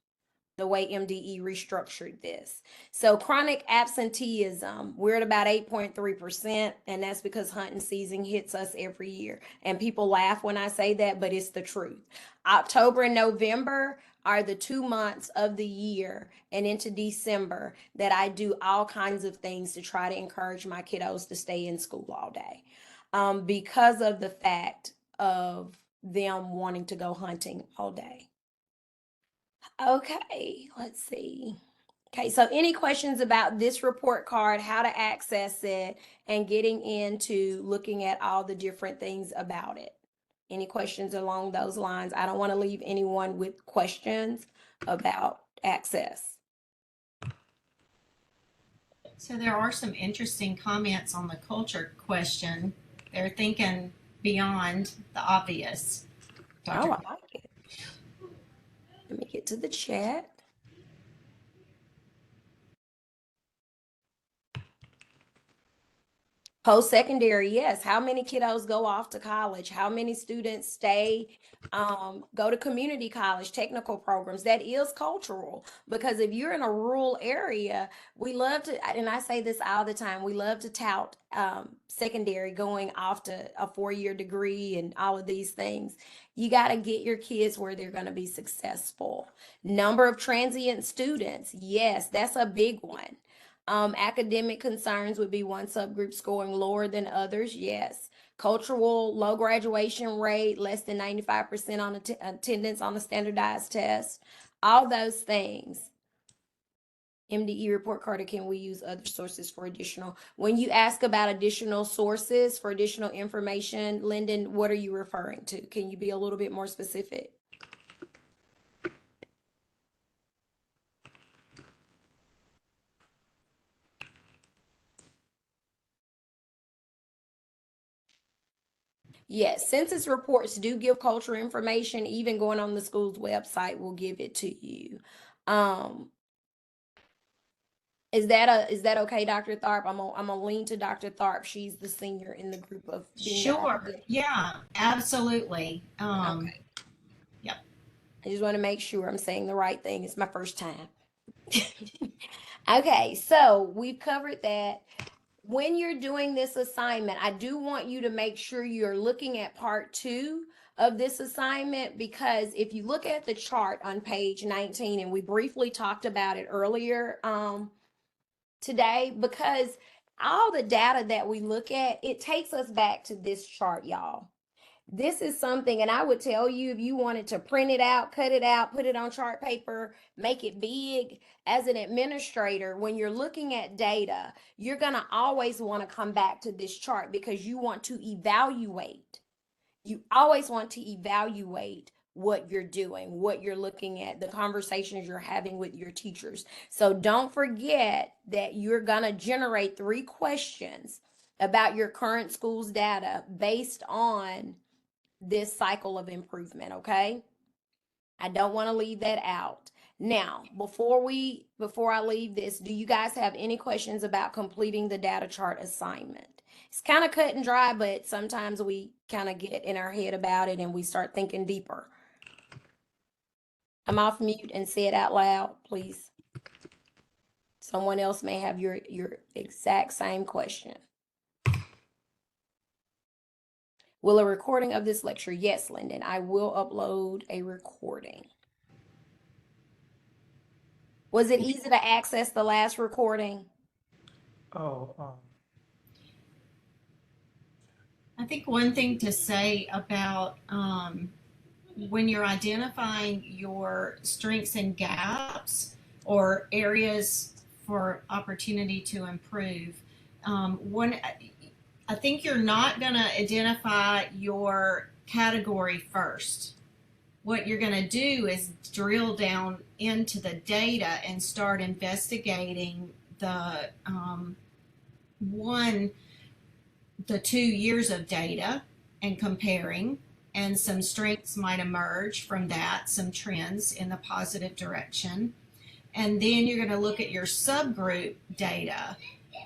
the way MDE restructured this. So chronic absenteeism, we're at about 8.3%, and that's because hunting season hits us every year. And people laugh when I say that, but it's the truth. October and November are the 2 months of the year and into December that I do all kinds of things to try to encourage my kiddos to stay in school all day because of the fact of them wanting to go hunting all day. Okay, let's see. Okay, so any questions about this report card, how to access it, and getting into looking at all the different things about it? Any questions along those lines? I don't want to leave anyone with questions about access. So there are some interesting comments on the culture question. They're thinking beyond the obvious. Oh, I like it. Let me get to the chat. Post-secondary, yes. How many kiddos go off to college? How many students stay, go to community college, technical programs? That is cultural, because if you're in a rural area, we love to, and I say this all the time, we love to tout secondary, going off to a 4-year degree and all of these things. You got to get your kids where they're going to be successful. Number of transient students, yes, that's a big one. Academic concerns would be one subgroup scoring lower than others, yes. Cultural, low graduation rate, less than 95% on attendance on a standardized test, all those things. MDE report card, or can we use other sources for additional? When you ask about additional sources for additional information, Lyndon, what are you referring to? Can you be a little bit more specific? Yes, census reports do give cultural information. Even going on the school's website will give it to you. Is that okay, Dr. Tharp? I'm gonna lean to Dr. Tharp. She's the senior in the group of being the Sure. academic. Yeah, absolutely. Okay. Yep. I just want to make sure I'm saying the right thing. It's my first time. Okay, so we've covered that. When you're doing this assignment, I do want you to make sure you're looking at part 2 of this assignment, because if you look at the chart on page 19, and we briefly talked about it earlier today, because all the data that we look at, it takes us back to this chart, y'all. This is something, and I would tell you, if you wanted to print it out, cut it out, put it on chart paper, make it big, as an administrator, when you're looking at data, you're going to always want to come back to this chart, because you want to evaluate. You always want to evaluate what you're doing, what you're looking at, the conversations you're having with your teachers. So don't forget that you're going to generate 3 questions about your current school's data based on this cycle of improvement, okay? I don't want to leave that out. Now, before I leave this, do you guys have any questions about completing the data chart assignment? It's kind of cut and dry, but sometimes we kind of get in our head about it and we start thinking deeper. I'm off mute, and say it out loud, please. Someone else may have your exact same question. Will a recording of this lecture? Yes, Lyndon, I will upload a recording. Was it easy to access the last recording? I think one thing to say about when you're identifying your strengths and gaps or areas for opportunity to improve, I think you're not going to identify your category first. What you're going to do is drill down into the data and start investigating the 2 years of data and comparing, and some strengths might emerge from that, some trends in the positive direction. And then you're going to look at your subgroup data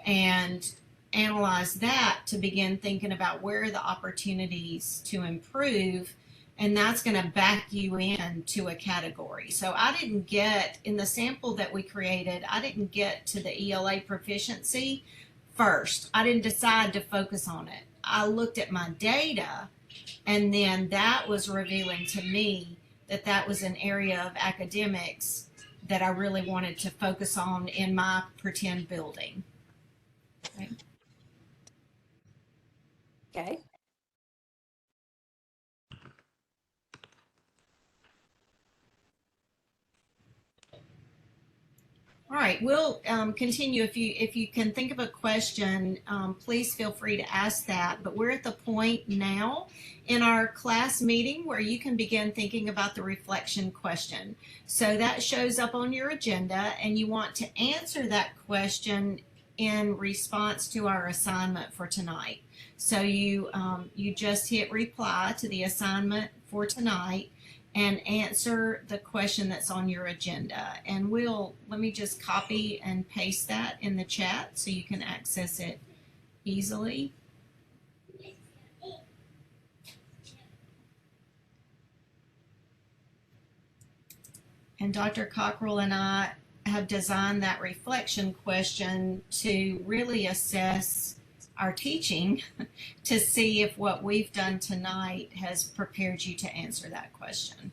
and analyze that to begin thinking about where are the opportunities to improve, and that's going to back you into a category. So I didn't get, in the sample that we created, I didn't get to the ELA proficiency first. I didn't decide to focus on it. I looked at my data, and then that was revealing to me that that was an area of academics that I really wanted to focus on in my pretend building. Okay. All right, we'll continue. If you can think of a question, please feel free to ask that. But we're at the point now in our class meeting where you can begin thinking about the reflection question. So that shows up on your agenda, and you want to answer that question in response to our assignment for tonight. So you just hit reply to the assignment for tonight and answer the question that's on your agenda. And let me just copy and paste that in the chat so you can access it easily. And Dr. Cockrell and I have designed that reflection question to really assess our teaching to see if what we've done tonight has prepared you to answer that question.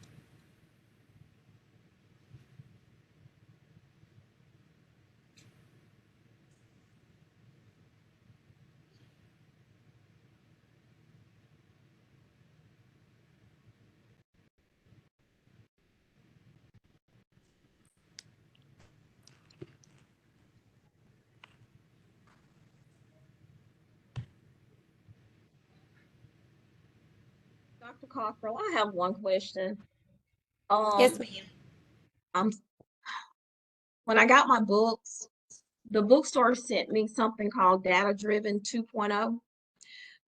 Dr. Cockrell, I have one question. Yes, ma'am. Um, when I got my books, the bookstore sent me something called Data Driven 2.0.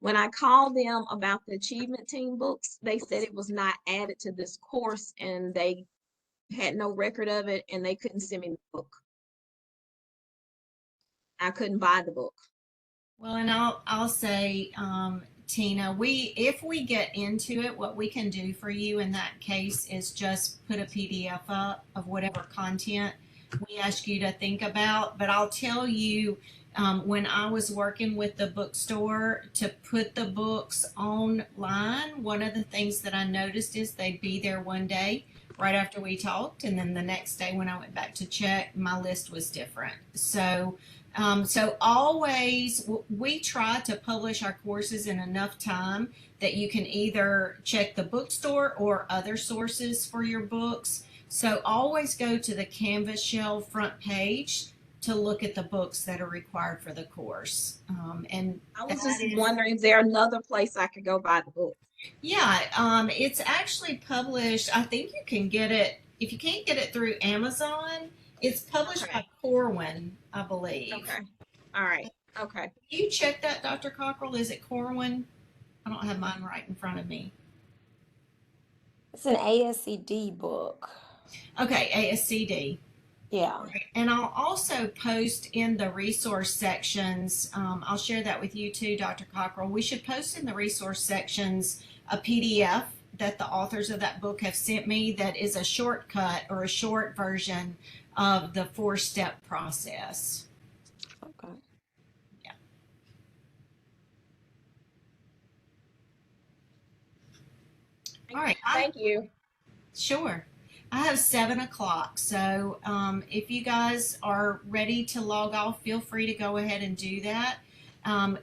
When I called them about the Achievement Team books, they said it was not added to this course and they had no record of it and they couldn't send me the book. I couldn't buy the book. Well, and I'll say, Tina, if we get into it, what we can do for you in that case is just put a PDF up of whatever content we ask you to think about. But I'll tell you, when I was working with the bookstore to put the books online, one of the things that I noticed is they'd be there one day right after we talked, and then the next day when I went back to check, my list was different. So always we try to publish our courses in enough time that you can either check the bookstore or other sources for your books. So always go to the Canvas Shell front page to look at the books that are required for the course. And I was just wondering, is there another place I could go buy the book? Yeah, it's actually published. I think you can get it, if you can't get it through Amazon, it's published by Corwin, I believe. Okay. All right. Okay. You check that, Dr. Cockrell. Is it Corwin? I don't have mine right in front of me. It's an ASCD book. Okay, ASCD. Yeah. And I'll also post in the resource sections, I'll share that with you too, Dr. Cockrell. We should post in the resource sections a PDF that the authors of that book have sent me that is a shortcut or a short version of the 4-step process. Okay. Yeah. All right. Thank you. Sure. I have 7 o'clock. So if you guys are ready to log off, feel free to go ahead and do that.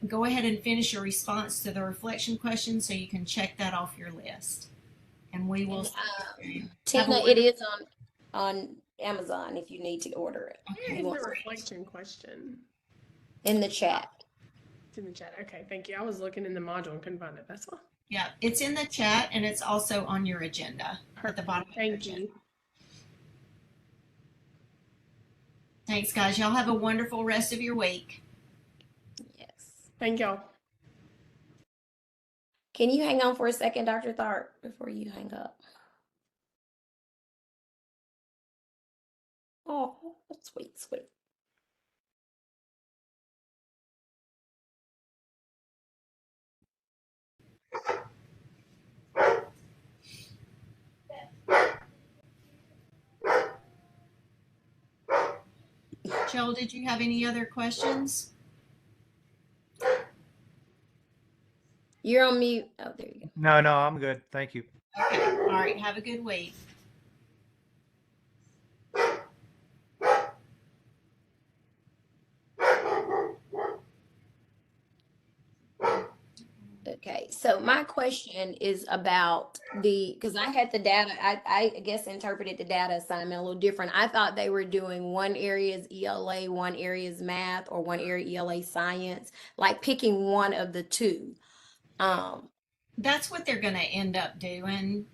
Go ahead and finish your response to the reflection question so you can check that off your list. And we will. Tina, it is on Amazon if you need to order it. Where is the reflection question? In the chat. It's in the chat. Okay, thank you. I was looking in the module and couldn't find it. That's all. Yeah, it's in the chat and it's also on your agenda at the bottom. Thank you. Thanks, guys. Y'all have a wonderful rest of your week. Yes. Thank y'all. Can you hang on for a second, Dr. Tharp, before you hang up? Oh, sweet, sweet. Joel, did you have any other questions? You're on mute. Oh, there you go. No, I'm good. Thank you. Okay. All right. Have a good week. Okay, so my question is about because I had the data, I guess interpreted the data assignment a little different. I thought they were doing one area is ELA, one area is math, or one area ELA science, like picking one of the two. That's what they're going to end up doing,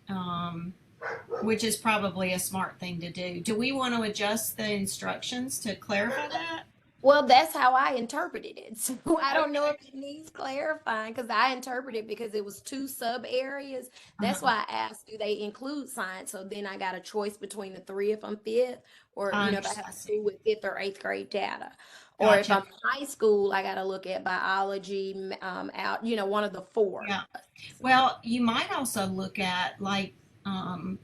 which is probably a smart thing to do. Do we want to adjust the instructions to clarify that? Well, that's how I interpreted it. So I don't know if it needs clarifying because I interpreted because it was two sub areas. That's Uh-huh. why I asked, do they include science? So then I got a choice between the three if I'm fifth, or I if I have understand. a school with fifth or eighth grade data. Or if Gotcha. I'm in high school, I got to look at biology, out, one of the four. Yeah. Well, you might also look at like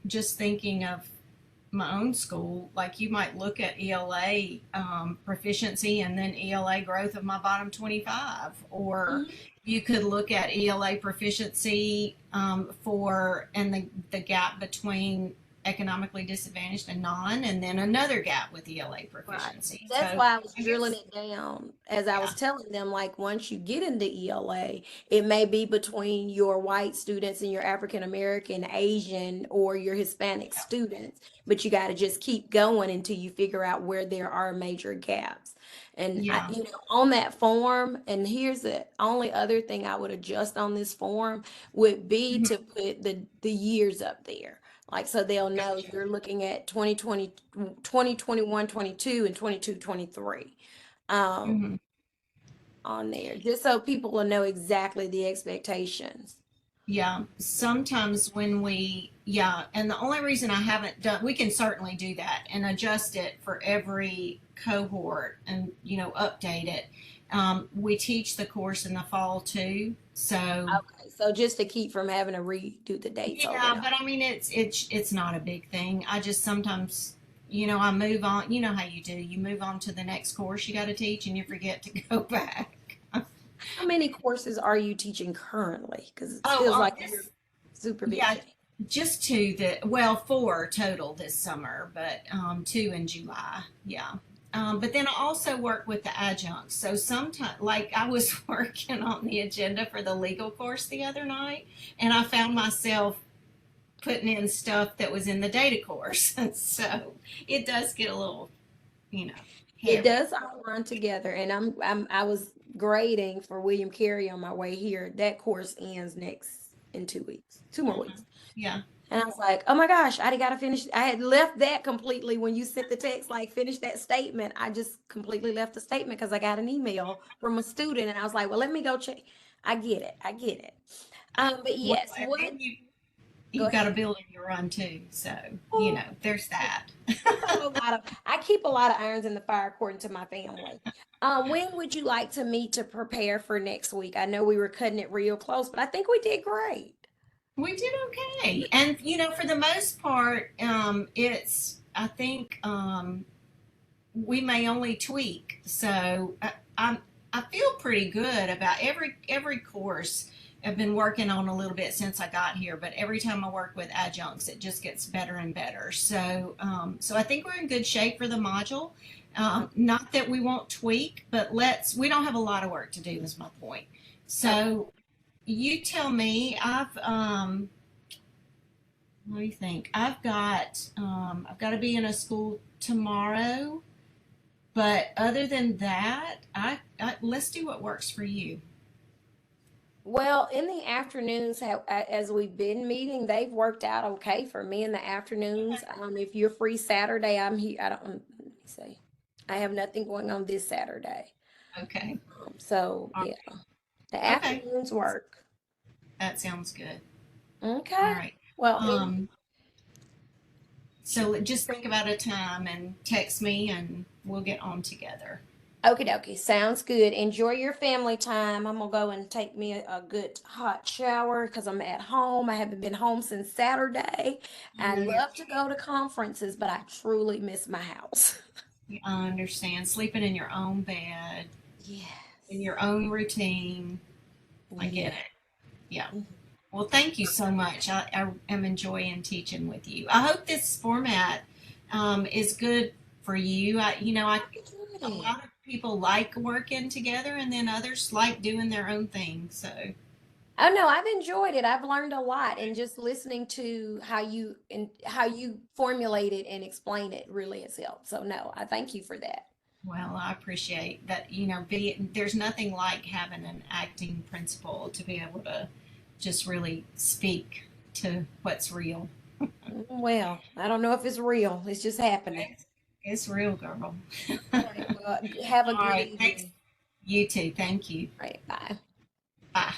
just thinking of my own school, like you might look at ELA proficiency and then ELA growth of my bottom 25, or Mhm. you could look at ELA proficiency for and the gap between economically disadvantaged and non, and then another gap with ELA Right. proficiency. That's So why I was I drilling guess, it down as I yeah, was telling them, like, once you get into ELA, it may be between your white students and your African American, Asian, or your Hispanic students, but you got to just keep going until you figure out where there are major gaps. And yeah, on that form, and here's the only other thing I would adjust on this form would be mhm, to put the years up there. Like, so they'll know gotcha. you're looking at 2020, 2021, 22, and 22, 23 Mhm. on there, just so people will know exactly the expectations. Yeah, sometimes yeah, and the only reason I haven't done, we can certainly do that and adjust it for every cohort and, update it. We teach the course in the fall too. So, Okay, so just to keep from having to redo the dates over yeah, and over. but I mean, it's not a big thing. I just sometimes, I move on, you know how you do. You move on to the next course you got to teach and you forget to go back. How many courses are you teaching currently? Because it Oh, feels like you're this, super yeah, busy. just two four total this summer, but two in July. Yeah. But then I also work with the adjuncts. So sometimes, like I was working on the agenda for the legal course the other night, and I found myself putting in stuff that was in the data course. So it does get a little, you know, It heavy. does all run together, and I was grading for William Carey on my way here. That course ends next in 2 weeks, 2 more weeks. Yeah. And I was like, oh my gosh, I gotta finish. I had left that completely when you sent the text, like, finish that statement. I just completely left the statement because I got an email from a student, and I was like, well, let me go check. I get it. I get it. But Well, yes, and what? then Go you've got a ahead. building to run too. So, Well, there's that. I keep a lot of irons in the fire according to my family. When would you like to meet to prepare for next week? I know we were cutting it real close, but I think we did great. We did okay. And, for the most part, I think, we may only tweak. So I feel pretty good about every course. I've been working on a little bit since I got here, but every time I work with adjuncts, it just gets better and better. So I think we're in good shape for the module. Not that we won't tweak, but we don't have a lot of work to do is my point. Okay. So you tell me. What do you think? I've got to be in a school tomorrow, but other than that, let's do what works for you. Well, in the afternoons, as we've been meeting, they've worked out okay for me in the afternoons. If you're free Saturday, I'm here. I don't, let me see. I have nothing going on this Saturday. Okay. So All yeah, the right. Okay. afternoons work. That sounds good. All Okay. right. Well, So just think about a time and text me, and we'll get on together. okie dokie, sounds good. Enjoy your family time. I'm gonna go and take me a good hot shower because I'm at home. I haven't been home since Saturday. I love to go to conferences, but I truly miss my house. I understand. Sleeping in your own bed, Yes. in your own routine. I get Yeah. it. Yeah. Well, thank you so much. I am enjoying teaching with you. I hope this format is good for you. A lot of people like working together, and then others like doing their own thing. So, Oh no, I've enjoyed it. I've learned a lot, and just listening to how you formulate it and explain it really has helped. So no, I thank you for that. well, I appreciate that. There's nothing like having an acting principal to be able to just really speak to what's real. Well, I don't know if it's real. It's just happening. It's real, girl. All right. Have a All good right, thanks. evening. You too. Thank you. All right, bye. Bye.